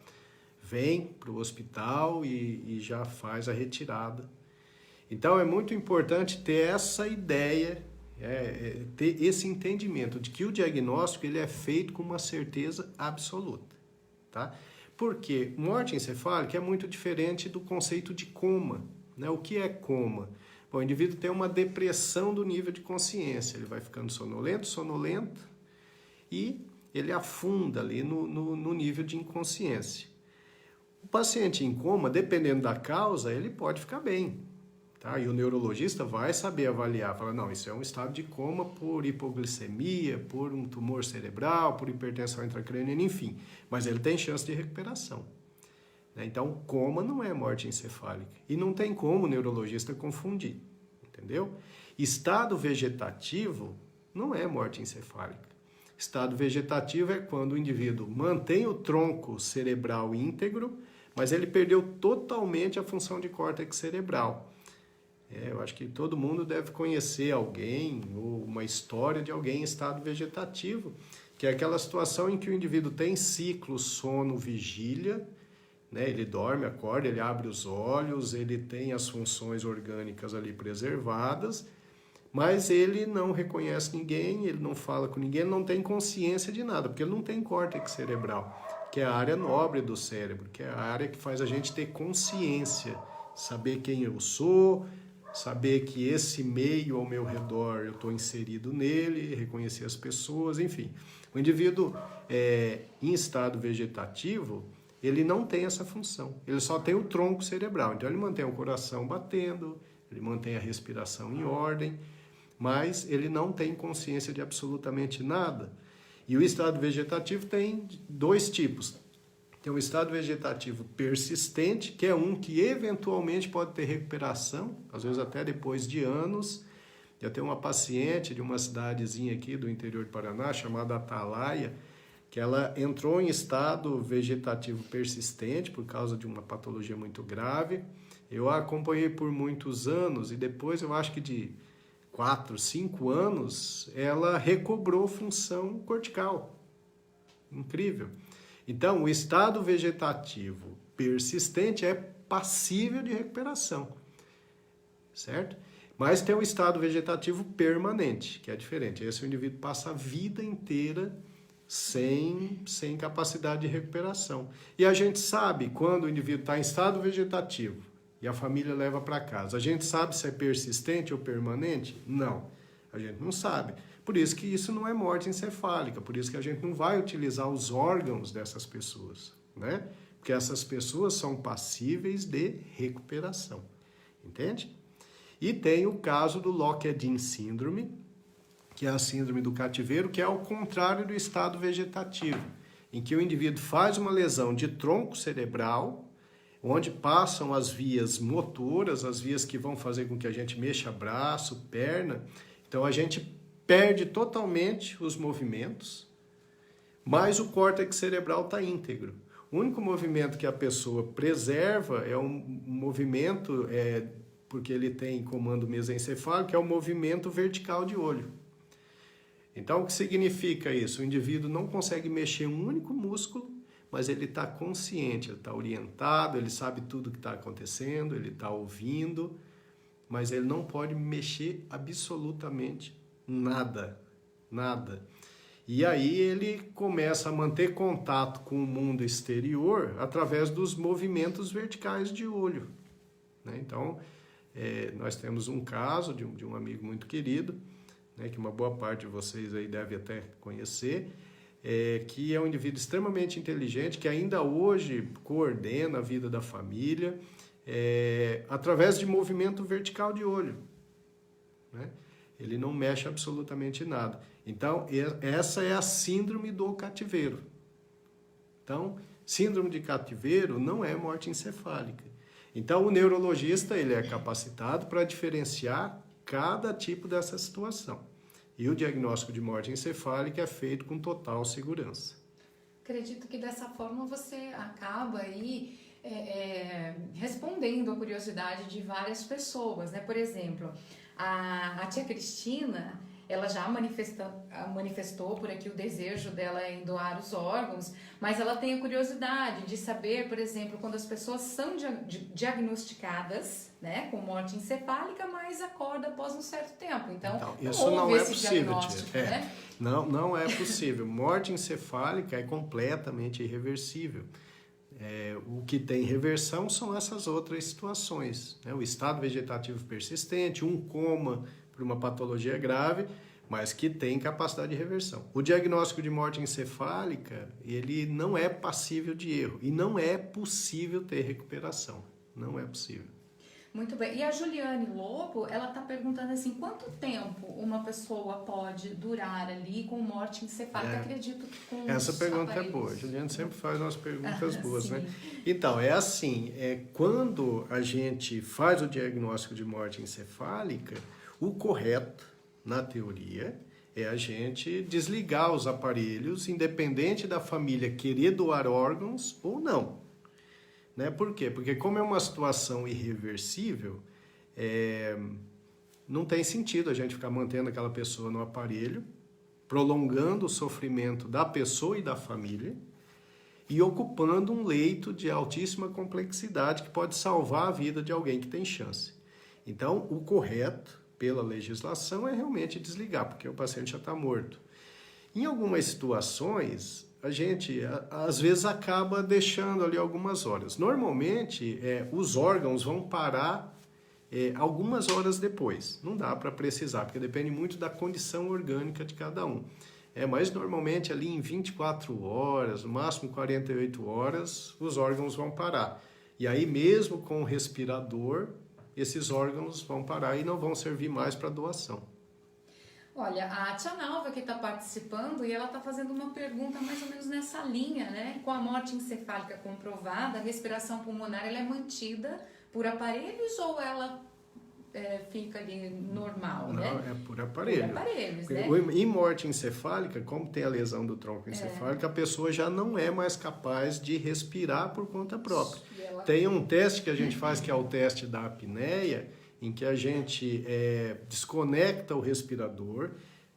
vem para o hospital e já faz a retirada. Então é muito importante ter essa ideia, ter esse entendimento de que o diagnóstico ele é feito com uma certeza absoluta. Tá? Porque morte encefálica é muito diferente do conceito de coma. Né? O que é coma? Bom, o indivíduo tem uma depressão do nível de consciência, ele vai ficando sonolento, e ele afunda ali no nível de inconsciência. O paciente em coma, dependendo da causa, ele pode ficar bem. Tá? E o neurologista vai saber avaliar, fala, não, isso é um estado de coma por hipoglicemia, por um tumor cerebral, por hipertensão intracraniana, enfim. Mas ele tem chance de recuperação. Então, coma não é morte encefálica. E não tem como o neurologista confundir, entendeu? Estado vegetativo não é morte encefálica. Estado vegetativo é quando o indivíduo mantém o tronco cerebral íntegro, mas ele perdeu totalmente a função de córtex cerebral. Eu acho que todo mundo deve conhecer alguém ou uma história de alguém em estado vegetativo, que é aquela situação em que o indivíduo tem ciclo sono-vigília, né? Ele dorme, acorda, ele abre os olhos, ele tem as funções orgânicas ali preservadas, mas ele não reconhece ninguém, ele não fala com ninguém, ele não tem consciência de nada, porque ele não tem córtex cerebral, que é a área nobre do cérebro, que é a área que faz a gente ter consciência, saber quem eu sou, saber que esse meio ao meu redor eu estou inserido nele, reconhecer as pessoas, enfim. O indivíduo em estado vegetativo, ele não tem essa função, ele só tem o tronco cerebral, então ele mantém o coração batendo, ele mantém a respiração em ordem, mas ele não tem consciência de absolutamente nada. E o estado vegetativo tem dois tipos. Tem o estado vegetativo persistente, que é um que eventualmente pode ter recuperação, às vezes até depois de anos. Eu tenho uma paciente de uma cidadezinha aqui do interior do Paraná, chamada Atalaia, que ela entrou em estado vegetativo persistente por causa de uma patologia muito grave. Eu a acompanhei por muitos anos e depois, eu acho que de 4, 5 anos, ela recobrou função cortical. Incrível. Então, o estado vegetativo persistente é passível de recuperação, certo? Mas tem o estado vegetativo permanente, que é diferente. Esse o indivíduo passa a vida inteira sem capacidade de recuperação. E a gente sabe quando o indivíduo está em estado vegetativo e a família leva para casa. A gente sabe se é persistente ou permanente? Não, a gente não sabe. Por isso que isso não é morte encefálica, por isso que a gente não vai utilizar os órgãos dessas pessoas, né? Porque essas pessoas são passíveis de recuperação, entende? E tem o caso do Locked-in síndrome, que é a síndrome do cativeiro, que é ao contrário do estado vegetativo, em que o indivíduo faz uma lesão de tronco cerebral, onde passam as vias motoras, as vias que vão fazer com que a gente mexa braço, perna. Então a gente perde totalmente os movimentos, mas o córtex cerebral está íntegro. O único movimento que a pessoa preserva é um movimento, porque ele tem comando mesencefálico, que é o movimento vertical de olho. Então, o que significa isso? O indivíduo não consegue mexer um único músculo, mas ele está consciente, ele está orientado, ele sabe tudo o que está acontecendo, ele está ouvindo, mas ele não pode mexer absolutamente nada. E aí ele começa a manter contato com o mundo exterior através dos movimentos verticais de olho. Né? Então, nós temos um caso de um amigo muito querido, né, que uma boa parte de vocês aí deve até conhecer, que é um indivíduo extremamente inteligente, que ainda hoje coordena a vida da família, através de movimento vertical de olho, né? Ele não mexe absolutamente nada. Então, essa é a síndrome do cativeiro. Então, síndrome de cativeiro não é morte encefálica. Então, o neurologista ele é capacitado para diferenciar cada tipo dessa situação. E o diagnóstico de morte encefálica é feito com total segurança. Acredito que dessa forma você acaba aí respondendo a curiosidade de várias pessoas, né? Por exemplo, a tia Cristina, ela já manifestou por aqui o desejo dela em doar os órgãos, mas ela tem a curiosidade de saber, por exemplo, quando as pessoas são diagnosticadas, né, com morte encefálica, mas acorda após um certo tempo. Então isso não é possível, tia. Né? Não é possível. Morte encefálica é completamente irreversível. O que tem reversão são essas outras situações, né? O estado vegetativo persistente, um coma por uma patologia grave, mas que tem capacidade de reversão. O diagnóstico de morte encefálica, ele não é passível de erro e não é possível ter recuperação. Não é possível. Muito bem. E a Juliane Lobo, ela está perguntando assim, quanto tempo uma pessoa pode durar ali com morte encefálica? Acredito que com essa pergunta é boa. A Juliane sempre faz umas perguntas boas, sim. né? Então, quando a gente faz o diagnóstico de morte encefálica, o correto, na teoria, é a gente desligar os aparelhos, independente da família querer doar órgãos ou não. Né? Por quê? Porque como é uma situação irreversível, não tem sentido a gente ficar mantendo aquela pessoa no aparelho, prolongando o sofrimento da pessoa e da família e ocupando um leito de altíssima complexidade que pode salvar a vida de alguém que tem chance. Então, o correto, pela legislação, é realmente desligar, porque o paciente já está morto. Em algumas situações, a gente, às vezes, acaba deixando ali algumas horas. Normalmente, os órgãos vão parar algumas horas depois. Não dá para precisar, porque depende muito da condição orgânica de cada um. Mas, normalmente, ali em 24 horas, no máximo 48 horas, os órgãos vão parar. E aí, mesmo com o respirador, esses órgãos vão parar e não vão servir mais para doação. Olha, a tia Nalva que está participando e ela está fazendo uma pergunta mais ou menos nessa linha, né? Com a morte encefálica comprovada, a respiração pulmonar ela é mantida por aparelhos ou ela fica ali normal, não, né? Não, é por aparelho. Por aparelhos, né? Em morte encefálica, como tem a lesão do tronco encefálico, a pessoa já não é mais capaz de respirar por conta própria. Tem um teste que a gente faz, que é o teste da apneia, em que a gente desconecta o respirador,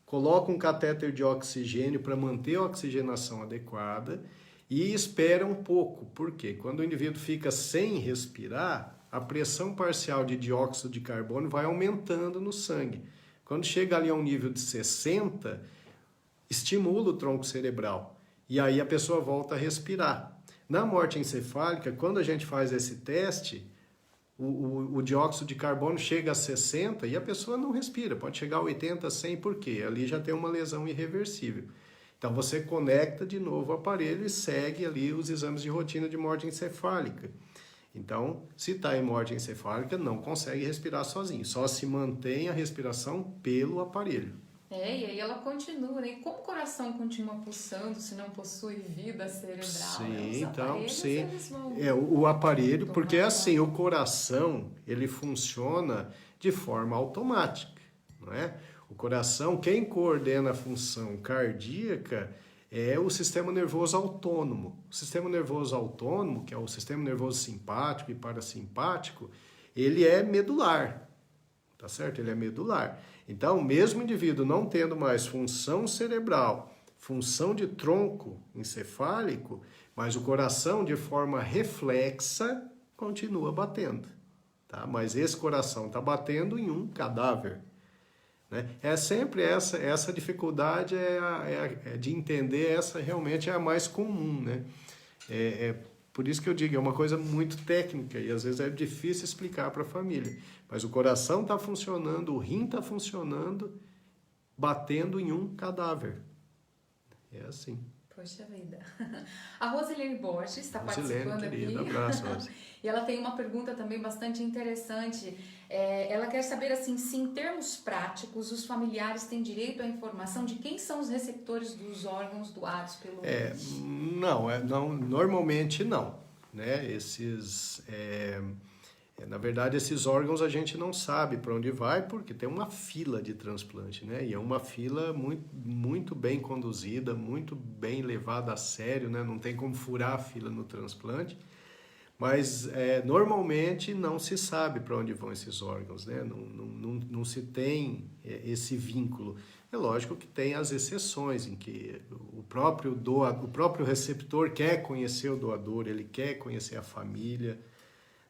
coloca um catéter de oxigênio para manter a oxigenação adequada e espera um pouco. Por quê? Quando o indivíduo fica sem respirar, a pressão parcial de dióxido de carbono vai aumentando no sangue. Quando chega ali a um nível de 60, estimula o tronco cerebral e aí a pessoa volta a respirar. Na morte encefálica, quando a gente faz esse teste, o dióxido de carbono chega a 60 e a pessoa não respira, pode chegar a 80, 100, por quê? Ali já tem uma lesão irreversível. Então você conecta de novo o aparelho e segue ali os exames de rotina de morte encefálica. Então, se está em morte encefálica, não consegue respirar sozinho, só se mantém a respiração pelo aparelho. E aí ela continua, né? Como o coração continua pulsando se não possui vida cerebral? Sim, então, sim. O aparelho, porque assim, o coração, ele funciona de forma automática, não é? O coração, quem coordena a função cardíaca é o sistema nervoso autônomo. O sistema nervoso autônomo, que é o sistema nervoso simpático e parasimpático, ele é medular, tá certo? Ele é medular. Então, mesmo o indivíduo não tendo mais função cerebral, função de tronco encefálico, mas o coração, de forma reflexa, continua batendo, tá? Mas esse coração está batendo em um cadáver. Né? É sempre essa dificuldade de entender, essa realmente é a mais comum, né? Por isso que eu digo, é uma coisa muito técnica e às vezes é difícil explicar para a família. Mas o coração está funcionando, o rim está funcionando, batendo em um cadáver. É assim. Poxa vida. A Rosilene Borges está participando querida, aqui. Abraço, Rose. E ela tem uma pergunta também bastante interessante. Ela quer saber assim, se em termos práticos os familiares têm direito à informação de quem são os receptores dos órgãos doados pelo doente. Não, normalmente não, né? Na verdade, esses órgãos a gente não sabe para onde vai, porque tem uma fila de transplante, né? E é uma fila muito, muito bem conduzida, muito bem levada a sério, né? Não tem como furar a fila no transplante, mas normalmente não se sabe para onde vão esses órgãos, né? Não se tem esse vínculo. É lógico que tem as exceções em que o próprio receptor quer conhecer o doador, ele quer conhecer a família,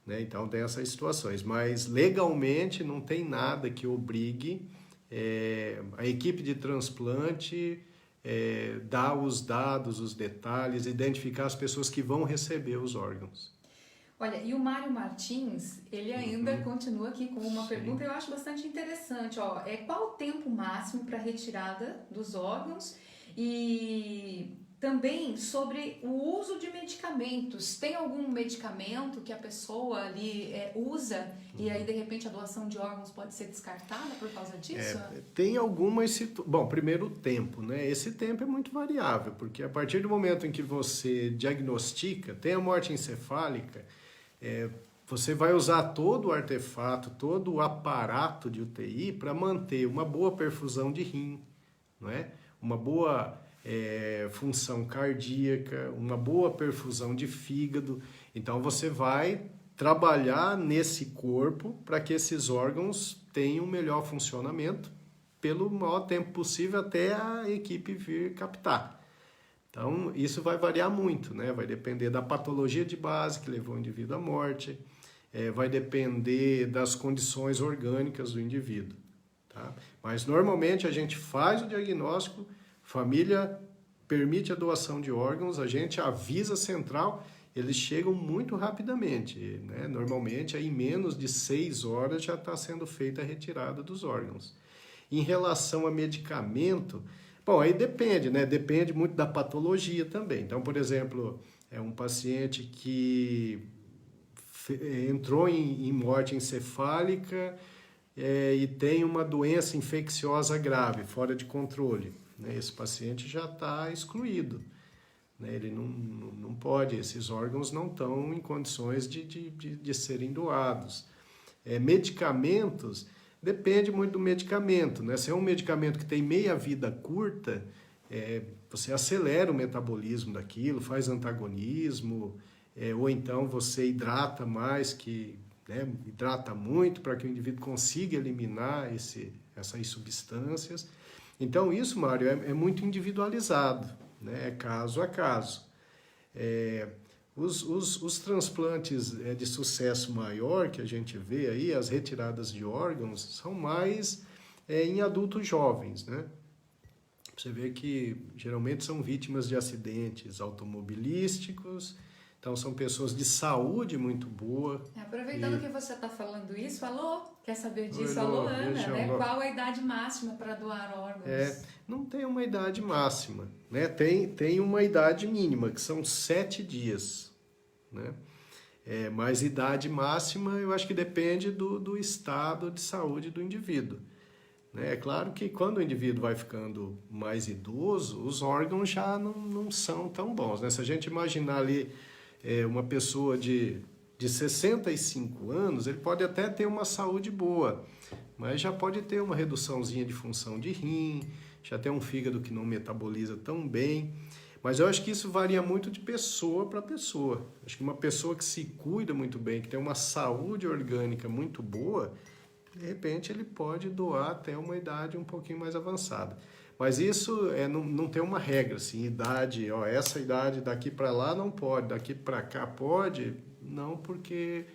né? Então tem essas situações, mas legalmente não tem nada que obrigue a equipe de transplante dar os dados, os detalhes, identificar as pessoas que vão receber os órgãos. Olha, e o Mário Martins, ele ainda continua aqui com uma pergunta que eu acho bastante interessante. Qual o tempo máximo para retirada dos órgãos? E também sobre o uso de medicamentos. Tem algum medicamento que a pessoa ali usa e aí, de repente, a doação de órgãos pode ser descartada por causa disso? Tem algumas situações. Bom, primeiro o tempo, né? Esse tempo é muito variável, porque a partir do momento em que você diagnostica, tem a morte encefálica, você vai usar todo o artefato, todo o aparato de UTI para manter uma boa perfusão de rim, não é? Uma boa função cardíaca, uma boa perfusão de fígado. Então você vai trabalhar nesse corpo para que esses órgãos tenham melhor funcionamento pelo maior tempo possível até a equipe vir captar. Então isso vai variar muito, né? Vai depender da patologia de base que levou o indivíduo à morte, vai depender das condições orgânicas do indivíduo, tá? Mas normalmente a gente faz o diagnóstico, família permite a doação de órgãos, a gente avisa a central, eles chegam muito rapidamente, né? Normalmente em menos de 6 horas já está sendo feita a retirada dos órgãos. Em relação a medicamento, bom, aí depende, né? Depende muito da patologia também. Então, por exemplo, um paciente que entrou em morte encefálica e tem uma doença infecciosa grave, fora de controle, né? Esse paciente já está excluído, né? Ele não pode, esses órgãos não estão em condições de serem doados. Medicamentos, depende muito do medicamento, né? Se é um medicamento que tem meia-vida curta, você acelera o metabolismo daquilo, faz antagonismo, ou então você hidrata mais, hidrata muito para que o indivíduo consiga eliminar essas substâncias. Então isso, Mário, é muito individualizado, né? É caso a caso. Os transplantes de sucesso maior que a gente vê aí, as retiradas de órgãos, são mais em adultos jovens, né? Você vê que geralmente são vítimas de acidentes automobilísticos, então são pessoas de saúde muito boa. Aproveitando que você está falando isso, alô, quer saber disso? Alô, Ana, né? Qual a idade máxima para doar órgãos? Não tem uma idade máxima, né? Tem uma idade mínima, que são 7 dias, né? Mas idade máxima eu acho que depende do estado de saúde do indivíduo, né? É claro que quando o indivíduo vai ficando mais idoso, os órgãos já não são tão bons, né? Se a gente imaginar ali uma pessoa de 65 anos, ele pode até ter uma saúde boa, mas já pode ter uma reduçãozinha de função de rim, já tem um fígado que não metaboliza tão bem. Mas eu acho que isso varia muito de pessoa para pessoa. Acho que uma pessoa que se cuida muito bem, que tem uma saúde orgânica muito boa, de repente ele pode doar até uma idade um pouquinho mais avançada. Mas isso não tem uma regra, assim, idade, essa idade daqui para lá não pode, daqui para cá pode. Não, porque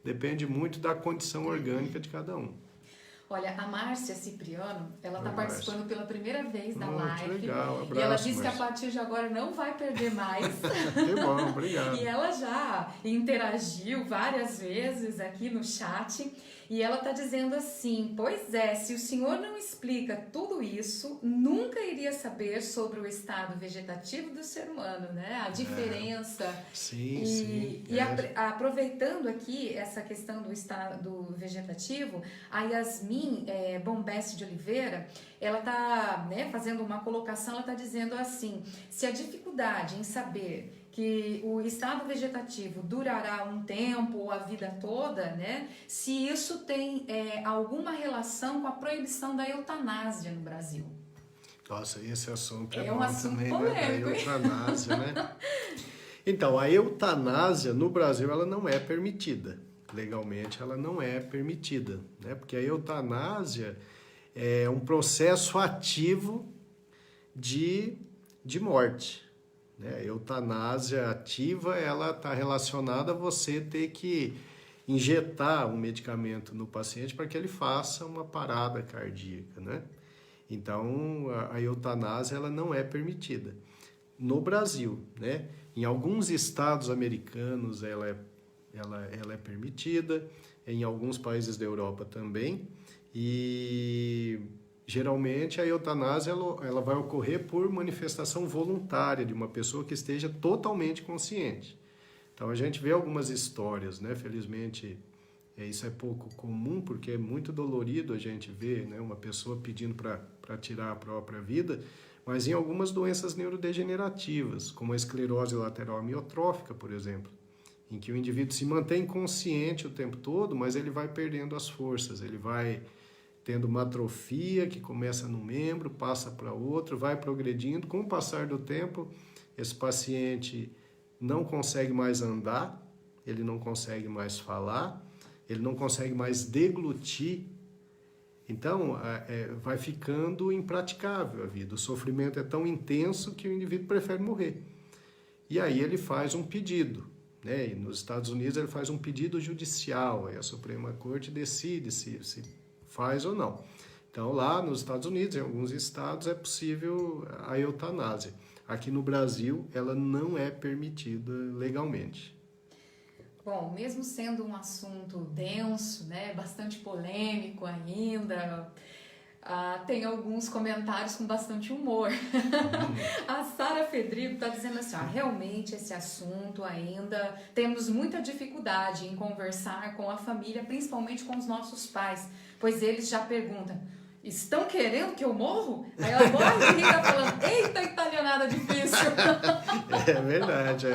depende muito da condição orgânica de cada um. Olha, a Márcia Cipriano, ela está participando pela primeira vez da live. Que legal, abraço, e ela disse Márcia, que a partir de agora não vai perder mais. Que bom, obrigado. E ela já interagiu várias vezes aqui no chat. E ela está dizendo assim, pois é, se o senhor não explica tudo isso, nunca iria saber sobre o estado vegetativo do ser humano, né? A diferença. Sim, sim. Aproveitando aqui essa questão do estado vegetativo, a Yasmin Bombeste de Oliveira, ela está, né, fazendo uma colocação, ela está dizendo assim, se a dificuldade em saber que o estado vegetativo durará um tempo ou a vida toda, né? Se isso tem alguma relação com a proibição da eutanásia no Brasil. Nossa, esse assunto é um bom assunto também, polêmico, né? Da eutanásia, né? Então, a eutanásia no Brasil ela não é permitida. Legalmente ela não é permitida, né? Porque a eutanásia é um processo ativo de morte. A eutanásia ativa, ela está relacionada a você ter que injetar um medicamento no paciente para que ele faça uma parada cardíaca, né? Então, a eutanásia ela não é permitida. No Brasil, né? Em alguns estados americanos ela é permitida, em alguns países da Europa também, e geralmente a eutanásia ela vai ocorrer por manifestação voluntária de uma pessoa que esteja totalmente consciente. Então a gente vê algumas histórias, né? Felizmente isso é pouco comum porque é muito dolorido a gente ver, né, uma pessoa pedindo para tirar a própria vida, mas em algumas doenças neurodegenerativas, como a esclerose lateral amiotrófica, por exemplo, em que o indivíduo se mantém consciente o tempo todo, mas ele vai perdendo as forças, ele vai tendo uma atrofia que começa num membro, passa para outro, vai progredindo. Com o passar do tempo, esse paciente não consegue mais andar, ele não consegue mais falar, ele não consegue mais deglutir. Então, vai ficando impraticável a vida. O sofrimento é tão intenso que o indivíduo prefere morrer. E aí ele faz um pedido, né? E nos Estados Unidos ele faz um pedido judicial, aí a Suprema Corte decide se faz ou não. Então, lá nos Estados Unidos, em alguns estados, é possível a eutanásia. Aqui no Brasil, ela não é permitida legalmente. Bom, mesmo sendo um assunto denso, né, bastante polêmico ainda, tem alguns comentários com bastante humor. A Sara Fedrigo está dizendo assim, realmente esse assunto ainda temos muita dificuldade em conversar com a família, principalmente com os nossos pais, pois eles já perguntam, estão querendo que eu morro? Aí ela morre de rir, tá falando, eita, italianada difícil. É verdade,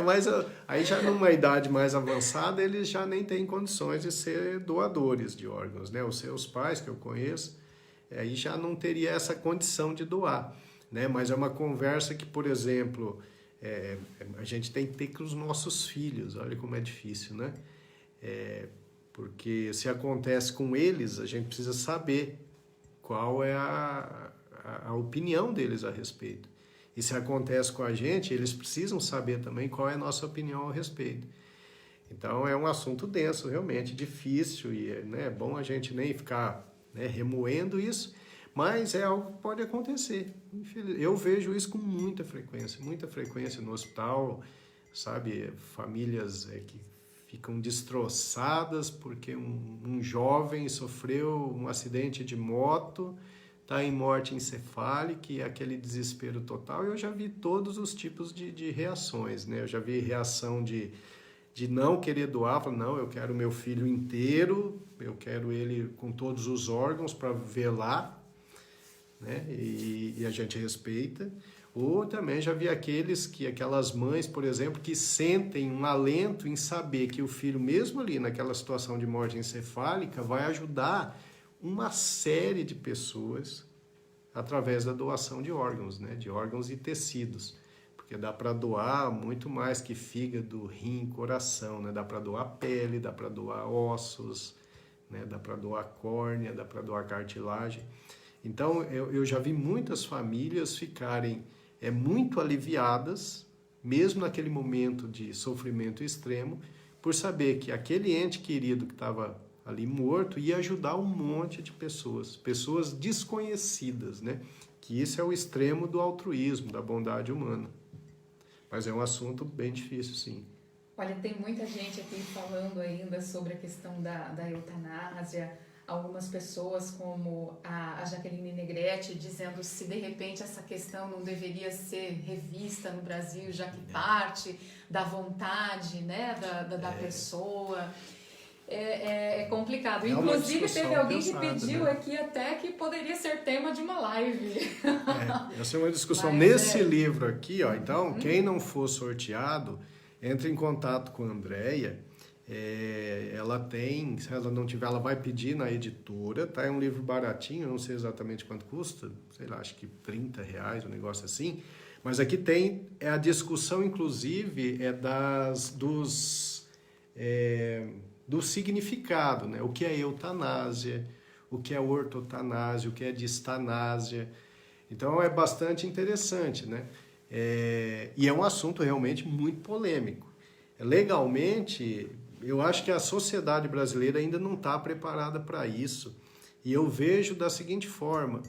mas aí já numa idade mais avançada, eles já nem têm condições de ser doadores de órgãos, né? Os seus pais, que eu conheço, aí já não teria essa condição de doar, né? Mas é uma conversa que, por exemplo, a gente tem que ter com os nossos filhos, olha como é difícil, né? Porque se acontece com eles, a gente precisa saber qual é a opinião deles a respeito. E se acontece com a gente, eles precisam saber também qual é a nossa opinião a respeito. Então é um assunto denso, realmente difícil, e é bom a gente nem ficar, né, remoendo isso, mas é algo que pode acontecer. Eu vejo isso com muita frequência no hospital, sabe? Famílias que ficam destroçadas porque um jovem sofreu um acidente de moto, está em morte encefálica e aquele desespero total. Eu já vi todos os tipos de reações, né? Eu já vi reação de não querer doar, falar, não, eu quero meu filho inteiro, eu quero ele com todos os órgãos para velar, né? E a gente respeita. Ou também já vi aquelas mães, por exemplo, que sentem um alento em saber que o filho, mesmo ali naquela situação de morte encefálica, vai ajudar uma série de pessoas através da doação de órgãos, né? De órgãos e tecidos. Porque dá para doar muito mais que fígado, rim, coração, né? Dá para doar pele, dá para doar ossos, né? Dá para doar córnea, dá para doar cartilagem. Então, eu já vi muitas famílias ficarem muito aliviadas, mesmo naquele momento de sofrimento extremo, por saber que aquele ente querido que estava ali morto ia ajudar um monte de pessoas desconhecidas, né? Que isso é o extremo do altruísmo, da bondade humana. Mas é um assunto bem difícil, sim. Olha, tem muita gente aqui falando ainda sobre a questão da eutanásia. Algumas pessoas, como a Jaqueline Negrete, dizendo se de repente essa questão não deveria ser revista no Brasil, já que parte da vontade, né, da pessoa. É complicado. Inclusive, teve alguém que pediu, né, aqui até que poderia ser tema de uma live. Essa é uma discussão. Nesse livro aqui, ó, então, quem não for sorteado, entre em contato com a Andréia. Ela tem, se ela não tiver, ela vai pedir na editora, tá? É um livro baratinho, eu não sei exatamente quanto custa, sei lá, acho que R$30, um negócio assim. Mas aqui tem a discussão, inclusive, do significado, né? O que é eutanásia, o que é ortotanásia, o que é distanásia. Então é bastante interessante, né? E é um assunto realmente muito polêmico. Legalmente, eu acho que a sociedade brasileira ainda não está preparada para isso. E eu vejo da seguinte forma: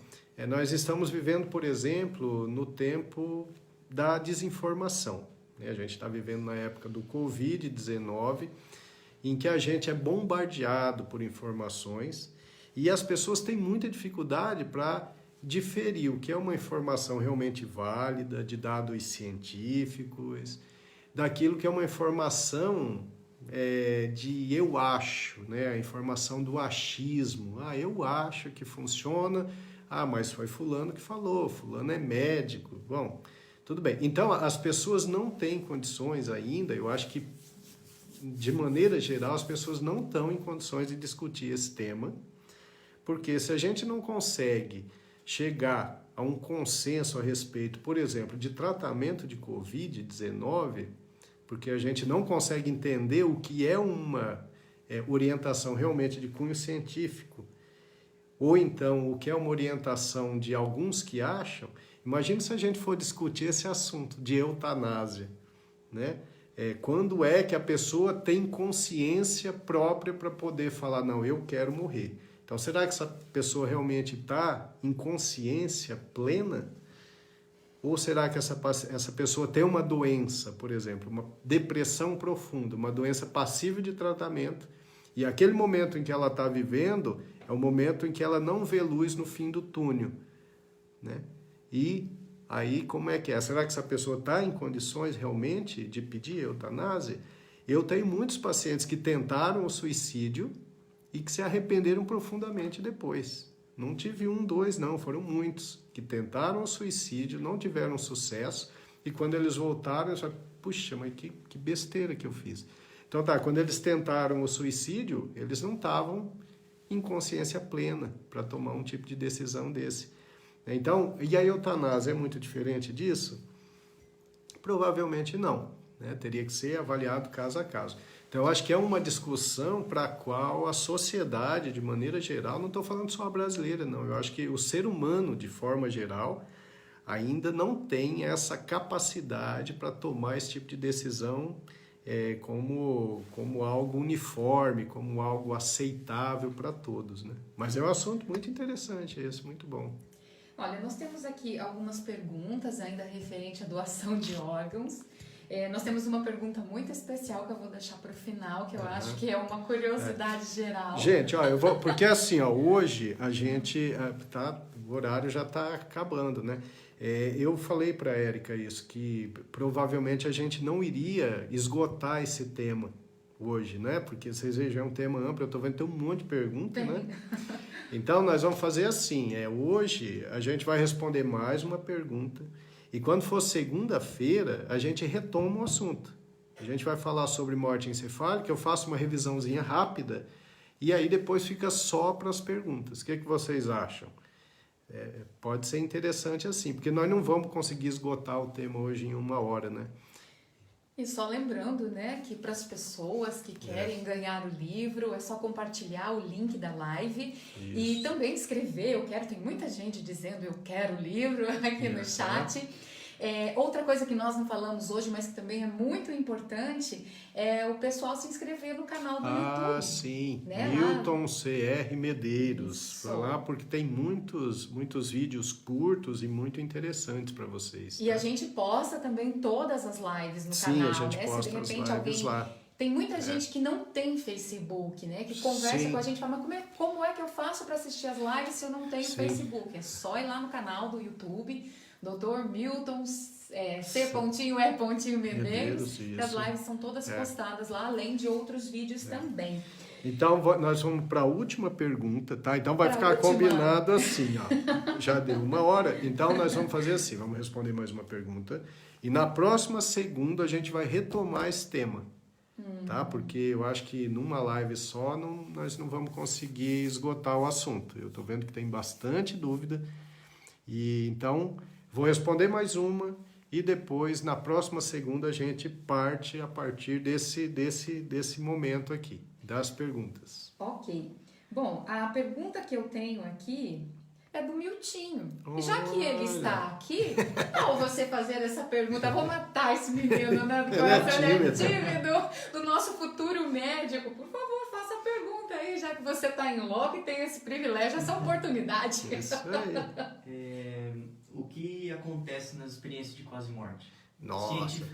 nós estamos vivendo, por exemplo, no tempo da desinformação, né? A gente está vivendo na época do Covid-19, em que a gente é bombardeado por informações e as pessoas têm muita dificuldade para diferir o que é uma informação realmente válida, de dados científicos, daquilo que é uma informação de eu acho, né? A informação do achismo. Eu acho que funciona, mas foi fulano que falou, fulano é médico. Bom, tudo bem. Então, as pessoas não têm condições ainda, eu acho que, de maneira geral, as pessoas não estão em condições de discutir esse tema, porque se a gente não consegue chegar a um consenso a respeito, por exemplo, de tratamento de Covid-19, porque a gente não consegue entender o que é uma orientação realmente de cunho científico, ou então o que é uma orientação de alguns que acham. Imagine se a gente for discutir esse assunto de eutanásia, né? Quando é que a pessoa tem consciência própria para poder falar, não, eu quero morrer. Então, será que essa pessoa realmente está em consciência plena? Ou será que essa pessoa tem uma doença, por exemplo, uma depressão profunda, uma doença passível de tratamento, e aquele momento em que ela está vivendo é o momento em que ela não vê luz no fim do túnel, né? E aí, como é que é? Será que essa pessoa está em condições realmente de pedir eutanásia? Eu tenho muitos pacientes que tentaram o suicídio e que se arrependeram profundamente depois. Não tive um, dois, não, foram muitos que tentaram o suicídio, não tiveram sucesso, e quando eles voltaram, eu falei, puxa, mas que besteira que eu fiz. Então quando eles tentaram o suicídio, eles não estavam em consciência plena para tomar um tipo de decisão desse. Então, e a eutanásia é muito diferente disso? Provavelmente não, né? Teria que ser avaliado caso a caso. Então, eu acho que é uma discussão para a qual a sociedade, de maneira geral, não estou falando só a brasileira, não. Eu acho que o ser humano, de forma geral, ainda não tem essa capacidade para tomar esse tipo de decisão como algo uniforme, como algo aceitável para todos, né? Mas é um assunto muito interessante esse, muito bom. Olha, nós temos aqui algumas perguntas ainda referente à doação de órgãos. Nós temos uma pergunta muito especial que eu vou deixar para o final, que eu acho que é uma curiosidade geral. Gente, porque assim, hoje a gente o horário já está acabando, né? Eu falei para a Érica isso, que provavelmente a gente não iria esgotar esse tema hoje, né? Porque vocês vejam, é um tema amplo, eu estou vendo que tem um monte de perguntas, né? Então, nós vamos fazer assim, hoje a gente vai responder mais uma pergunta, e quando for segunda-feira, a gente retoma o assunto. A gente vai falar sobre morte encefálica, eu faço uma revisãozinha rápida, e aí depois fica só para as perguntas. O que vocês acham? Pode ser interessante assim, porque nós não vamos conseguir esgotar o tema hoje em 1 hora, né? E só lembrando, né, que para as pessoas que querem ganhar o livro, é só compartilhar o link da live. Isso. E também escrever, tem muita gente dizendo eu quero o livro aqui no chat. Outra coisa que nós não falamos hoje, mas que também é muito importante, é o pessoal se inscrever no canal do YouTube. Ah, sim. Né? Milton C.R. Medeiros. Isso. Vai lá porque tem muitos vídeos curtos e muito interessantes para vocês. E tá? a gente posta também todas as lives no Sim, canal, a gente né? posta Se de repente as lives alguém... lá. Tem muita gente que não tem Facebook, né? Que conversa Sim. com a gente e fala, mas como é que eu faço para assistir as lives se eu não tenho Sim. Facebook? É só ir lá no canal do YouTube, Dr. Milton C.E. Medeiros, que as lives são todas postadas lá, além de outros vídeos também. Então, nós vamos para a última pergunta, tá? Então, vai ficar última. combinado assim, ó. Já deu 1 hora, então nós vamos fazer assim, vamos responder mais uma pergunta. E na próxima segunda a gente vai retomar esse tema, tá? Porque eu acho que numa live só nós não vamos conseguir esgotar o assunto. Eu estou vendo que tem bastante dúvida. E então, vou responder mais uma e depois, na próxima segunda, a gente parte a partir desse momento aqui, das perguntas. Ok. Bom, a pergunta que eu tenho aqui é do Miltinho. E já que ele está aqui, ao você fazer essa pergunta, vou matar esse menino, né? Do coração, ele é tímido, do nosso futuro médico. Por favor, faça a pergunta aí, já que você está em loco e tem esse privilégio, essa oportunidade. Isso aí. O que acontece nas experiências de quase morte? Nossa.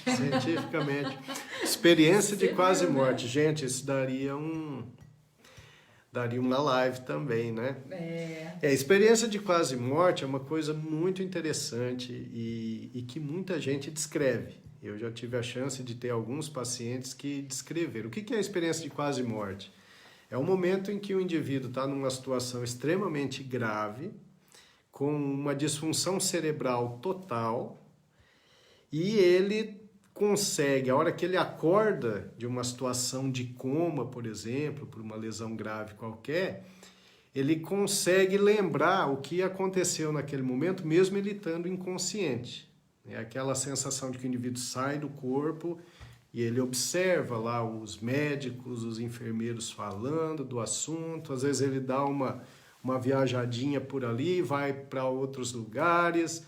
Cientificamente. Experiência de quase morte. Gente, isso daria uma live também, né? Experiência de quase morte é uma coisa muito interessante e que muita gente descreve. Eu já tive a chance de ter alguns pacientes que descreveram. O que é a experiência de quase morte? É o momento em que o indivíduo está numa situação extremamente grave, com uma disfunção cerebral total, e ele consegue, a hora que ele acorda de uma situação de coma, por exemplo, por uma lesão grave qualquer, ele consegue lembrar o que aconteceu naquele momento, mesmo ele estando inconsciente. É aquela sensação de que o indivíduo sai do corpo e ele observa lá os médicos, os enfermeiros falando do assunto, às vezes ele dá uma viajadinha por ali, vai para outros lugares.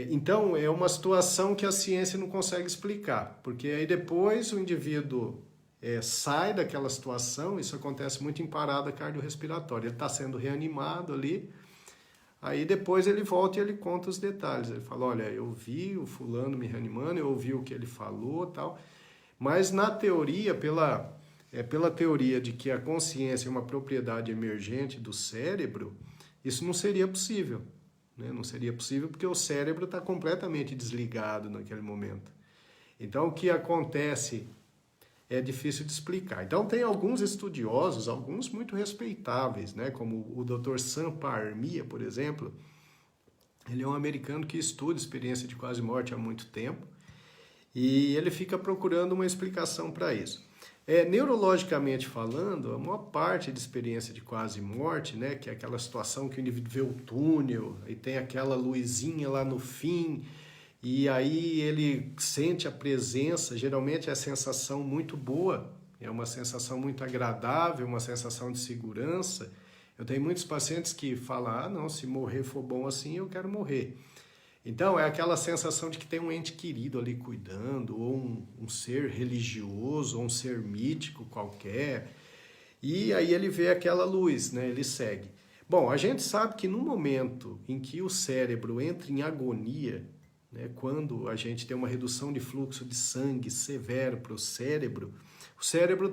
Então, é uma situação que a ciência não consegue explicar, porque aí depois o indivíduo sai daquela situação, isso acontece muito em parada cardiorrespiratória, ele está sendo reanimado ali, aí depois ele volta e ele conta os detalhes, ele fala, olha, eu vi o fulano me reanimando, eu ouvi o que ele falou, tal, mas na teoria, pela teoria de que a consciência é uma propriedade emergente do cérebro, isso não seria possível. Não seria possível porque o cérebro está completamente desligado naquele momento. Então, o que acontece é difícil de explicar. Então, tem alguns estudiosos, alguns muito respeitáveis, né? Como o Dr. Sam Parmia, por exemplo. Ele é um americano que estuda experiência de quase morte há muito tempo e ele fica procurando uma explicação para isso. Neurologicamente falando, a maior parte de experiência de quase morte, né, que é aquela situação que o indivíduo vê o túnel e tem aquela luzinha lá no fim, e aí ele sente a presença, geralmente é a sensação muito boa, é uma sensação muito agradável, uma sensação de segurança. Eu tenho muitos pacientes que falam, não, se morrer for bom assim, eu quero morrer. Então, é aquela sensação de que tem um ente querido ali cuidando, ou um ser religioso, ou um ser mítico qualquer. E aí ele vê aquela luz, né? Ele segue. Bom, a gente sabe que no momento em que o cérebro entra em agonia, né, quando a gente tem uma redução de fluxo de sangue severo para o cérebro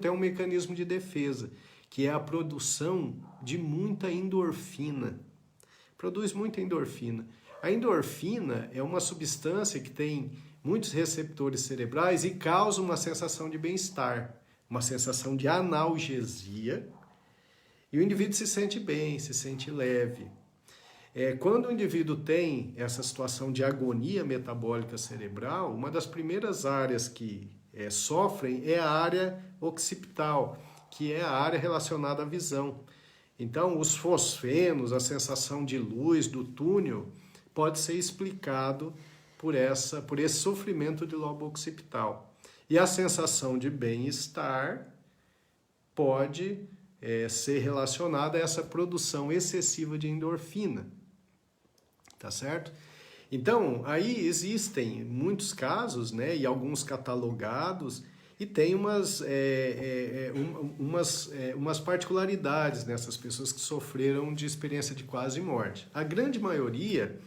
tem um mecanismo de defesa, que é a produção de muita endorfina. Produz muita endorfina. A endorfina é uma substância que tem muitos receptores cerebrais e causa uma sensação de bem-estar, uma sensação de analgesia, e o indivíduo se sente bem, se sente leve. Quando o indivíduo tem essa situação de agonia metabólica cerebral, uma das primeiras áreas que sofrem é a área occipital, que é a área relacionada à visão. Então, os fosfenos, a sensação de luz do túnel, pode ser explicado por esse sofrimento de lobo occipital. E a sensação de bem-estar pode ser relacionada a essa produção excessiva de endorfina. Tá certo? Então, aí existem muitos casos, né, e alguns catalogados, e tem umas particularidades nessas pessoas que sofreram de experiência de quase morte. A grande maioria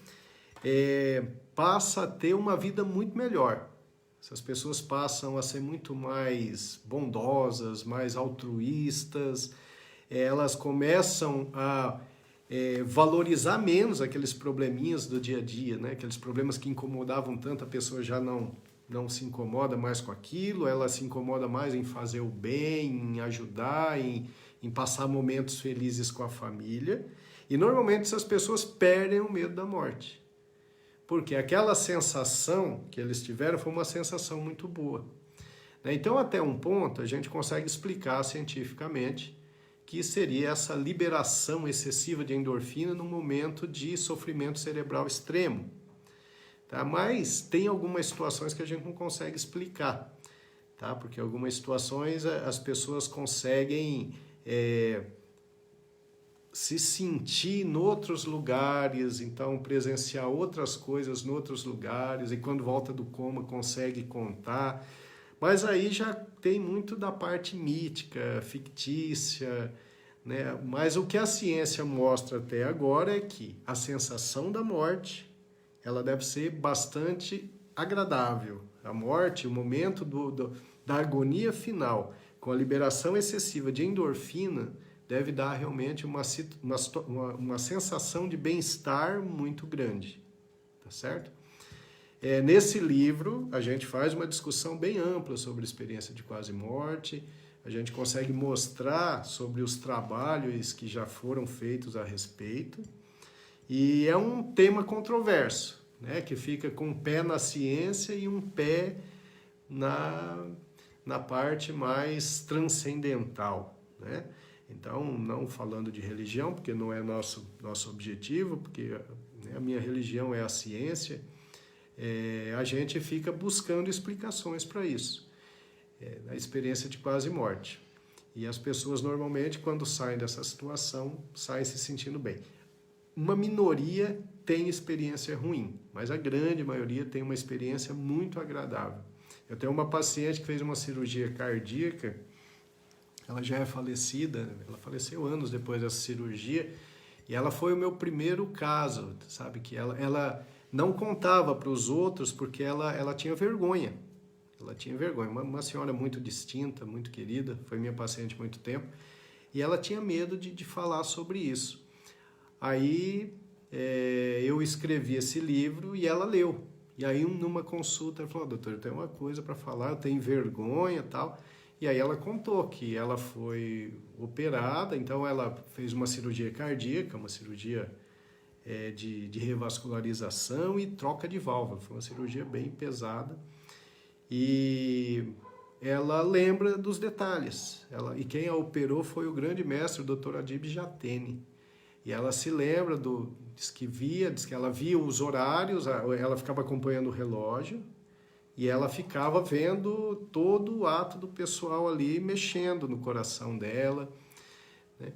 passa a ter uma vida muito melhor. Essas pessoas passam a ser muito mais bondosas, mais altruístas, elas começam a valorizar menos aqueles probleminhas do dia a dia, né? Aqueles problemas que incomodavam tanto, a pessoa já não se incomoda mais com aquilo, ela se incomoda mais em fazer o bem, em ajudar, em passar momentos felizes com a família. E normalmente essas pessoas perdem o medo da morte. Porque aquela sensação que eles tiveram foi uma sensação muito boa. Então, até um ponto, a gente consegue explicar cientificamente que seria essa liberação excessiva de endorfina no momento de sofrimento cerebral extremo. Tá? Mas tem algumas situações que a gente não consegue explicar, tá? Porque algumas situações as pessoas conseguem se sentir em outros lugares, então presenciar outras coisas em outros lugares, e quando volta do coma consegue contar. Mas aí já tem muito da parte mítica, fictícia, né? Mas o que a ciência mostra até agora é que a sensação da morte, ela deve ser bastante agradável. A morte, o momento da agonia final, com a liberação excessiva de endorfina, deve dar realmente uma sensação de bem-estar muito grande, tá certo? Nesse livro, a gente faz uma discussão bem ampla sobre a experiência de quase morte, a gente consegue mostrar sobre os trabalhos que já foram feitos a respeito, e é um tema controverso, né, que fica com um pé na ciência e um pé na parte mais transcendental, né? Então, não falando de religião, porque não é nosso objetivo, porque a minha religião é a ciência, a gente fica buscando explicações para isso, na experiência de quase morte. E as pessoas normalmente, quando saem dessa situação, saem se sentindo bem. Uma minoria tem experiência ruim, mas a grande maioria tem uma experiência muito agradável. Eu tenho uma paciente que fez uma cirurgia cardíaca, ela já é falecida, ela faleceu anos depois dessa cirurgia, e ela foi o meu primeiro caso, sabe? Que ela não contava para os outros porque ela tinha vergonha. Ela tinha vergonha. Uma senhora muito distinta, muito querida, foi minha paciente há muito tempo, e ela tinha medo de falar sobre isso. Aí eu escrevi esse livro e ela leu. E aí numa consulta ela falou: doutor, eu tenho uma coisa para falar, eu tenho vergonha e tal. E aí ela contou que ela foi operada, então ela fez uma cirurgia cardíaca, uma cirurgia de revascularização e troca de válvula. Foi uma cirurgia bem pesada. E ela lembra dos detalhes. E quem a operou foi o grande mestre, o Dr. Adib Jatene. E ela se lembra, diz que ela via os horários, ela ficava acompanhando o relógio, e ela ficava vendo todo o ato do pessoal ali mexendo no coração dela, né?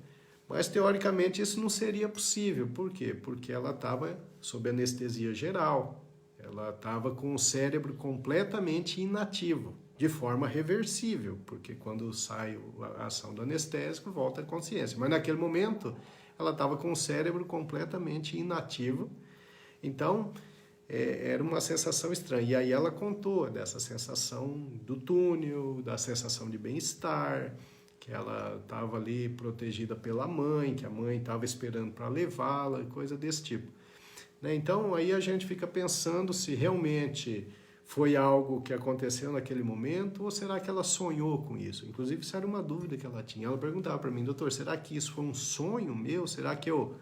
Mas, teoricamente, isso não seria possível. Por quê? Porque ela estava sob anestesia geral. Ela estava com o cérebro completamente inativo, de forma reversível, porque quando sai a ação do anestésico, volta a consciência. Mas, naquele momento, ela estava com o cérebro completamente inativo. Então, era uma sensação estranha. E aí ela contou dessa sensação do túnel, da sensação de bem-estar, que ela estava ali protegida pela mãe, que a mãe estava esperando para levá-la, coisa desse tipo. Então, aí a gente fica pensando se realmente foi algo que aconteceu naquele momento ou será que ela sonhou com isso. Inclusive, isso era uma dúvida que ela tinha. Ela perguntava para mim: doutor, será que isso foi um sonho meu? Será que eu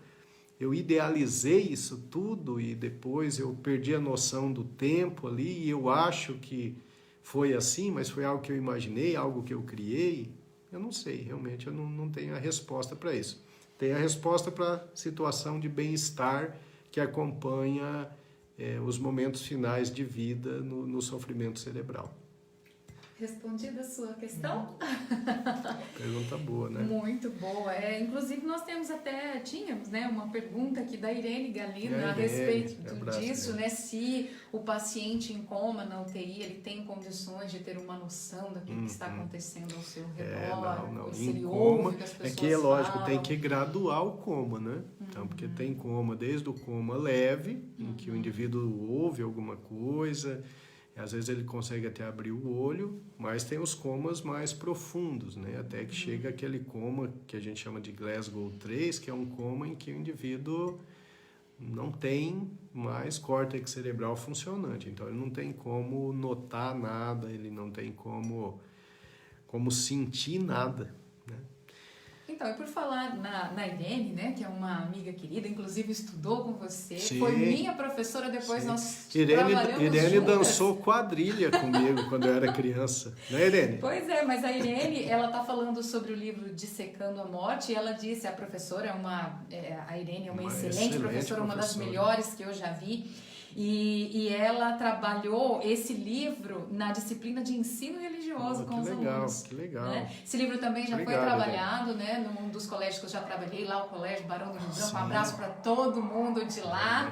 idealizei isso tudo e depois eu perdi a noção do tempo ali e eu acho que foi assim, mas foi algo que eu imaginei, algo que eu criei? Eu não sei, realmente eu não tenho a resposta para isso. Tenho a resposta para a situação de bem-estar que acompanha os momentos finais de vida no sofrimento cerebral. Respondida a sua questão? Pergunta boa, né? Muito boa. Inclusive, nós tínhamos, né, uma pergunta aqui da Irene Galina a respeito disso, né? Se o paciente em coma na UTI, ele tem condições de ter uma noção daquilo que está acontecendo ao seu redor, não. se ele Em ouve coma, o que as pessoas que é lógico, falam. tem que graduar o coma, né? Então, porque tem coma desde o coma leve, em que o indivíduo ouve alguma coisa, e às vezes ele consegue até abrir o olho, mas tem os comas mais profundos, né? Até que chega aquele coma que a gente chama de Glasgow 3, que é um coma em que o indivíduo não tem mais córtex cerebral funcionante. Então, ele não tem como notar nada, ele não tem como sentir nada, né? Então, e por falar na Irene, né, que é uma amiga querida, inclusive estudou com você, Sim. foi minha professora, depois Sim. nós Irene juntas. dançou quadrilha comigo quando eu era criança, né, Irene? Pois é, mas a Irene, ela tá falando sobre o livro Dissecando a Morte, e ela disse, a professora a Irene é uma excelente professora, uma das melhores que eu já vi, e ela trabalhou esse livro na disciplina de ensino religioso com os alunos. Que legal. Né? Esse livro também já foi trabalhado, né, num dos colégios que eu já trabalhei, lá o Colégio Barão do Rio Branco. Um abraço para todo mundo de lá.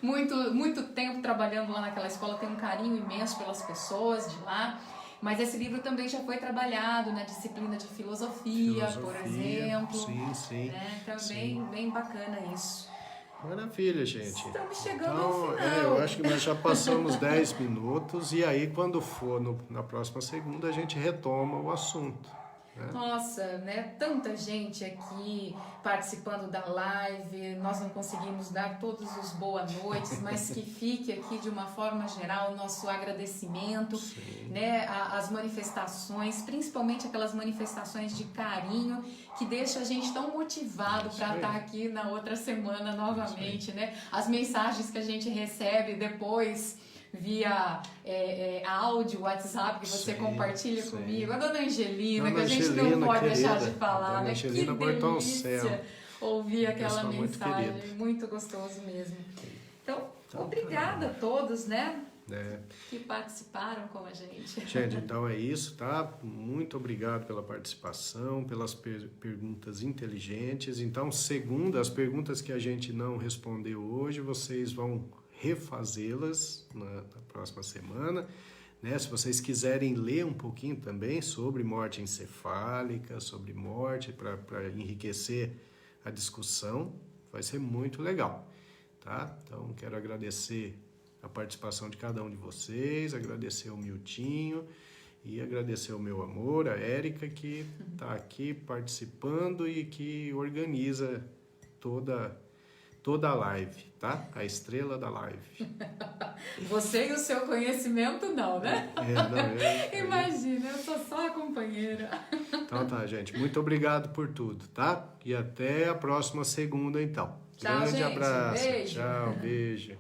Muito tempo trabalhando lá naquela escola, tenho um carinho imenso pelas pessoas de lá. Mas esse livro também já foi trabalhado na disciplina de filosofia, por exemplo. Sim. Né? Então é bem bacana isso. Maravilha, gente. Estamos chegando ao final. Eu acho que nós já passamos 10 minutos e aí quando for na próxima segunda a gente retoma o assunto. Né? Nossa, né? Tanta gente aqui participando da live, nós não conseguimos dar todos os boa noites, mas que fique aqui de uma forma geral o nosso agradecimento, né? As manifestações, principalmente aquelas manifestações de carinho que deixa a gente tão motivado para estar aqui na outra semana novamente, né? As mensagens que a gente recebe depois via áudio, WhatsApp, que você compartilha comigo. A dona Angelina, que a gente não pode deixar de falar, né? Que delícia ouvir aquela mensagem. Muito gostoso mesmo. Então, obrigada a todos, né? Que participaram com a gente. Gente, então é isso, tá? Muito obrigado pela participação, pelas perguntas inteligentes. Então, segunda, as perguntas que a gente não respondeu hoje, vocês vão refazê-las na próxima semana, né? Se vocês quiserem ler um pouquinho também sobre morte encefálica, sobre morte, para enriquecer a discussão, vai ser muito legal, tá? Então, quero agradecer a participação de cada um de vocês, agradecer o Miltinho e agradecer o meu amor, a Érica, que está aqui participando e que organiza toda a live, tá? A estrela da live. Você e o seu conhecimento não, né? Imagina, eu sou só a companheira. Então tá, gente. Muito obrigado por tudo, tá? E até a próxima segunda, então. Tchau, Grande gente. abraço. Beijo. Tchau, beijo.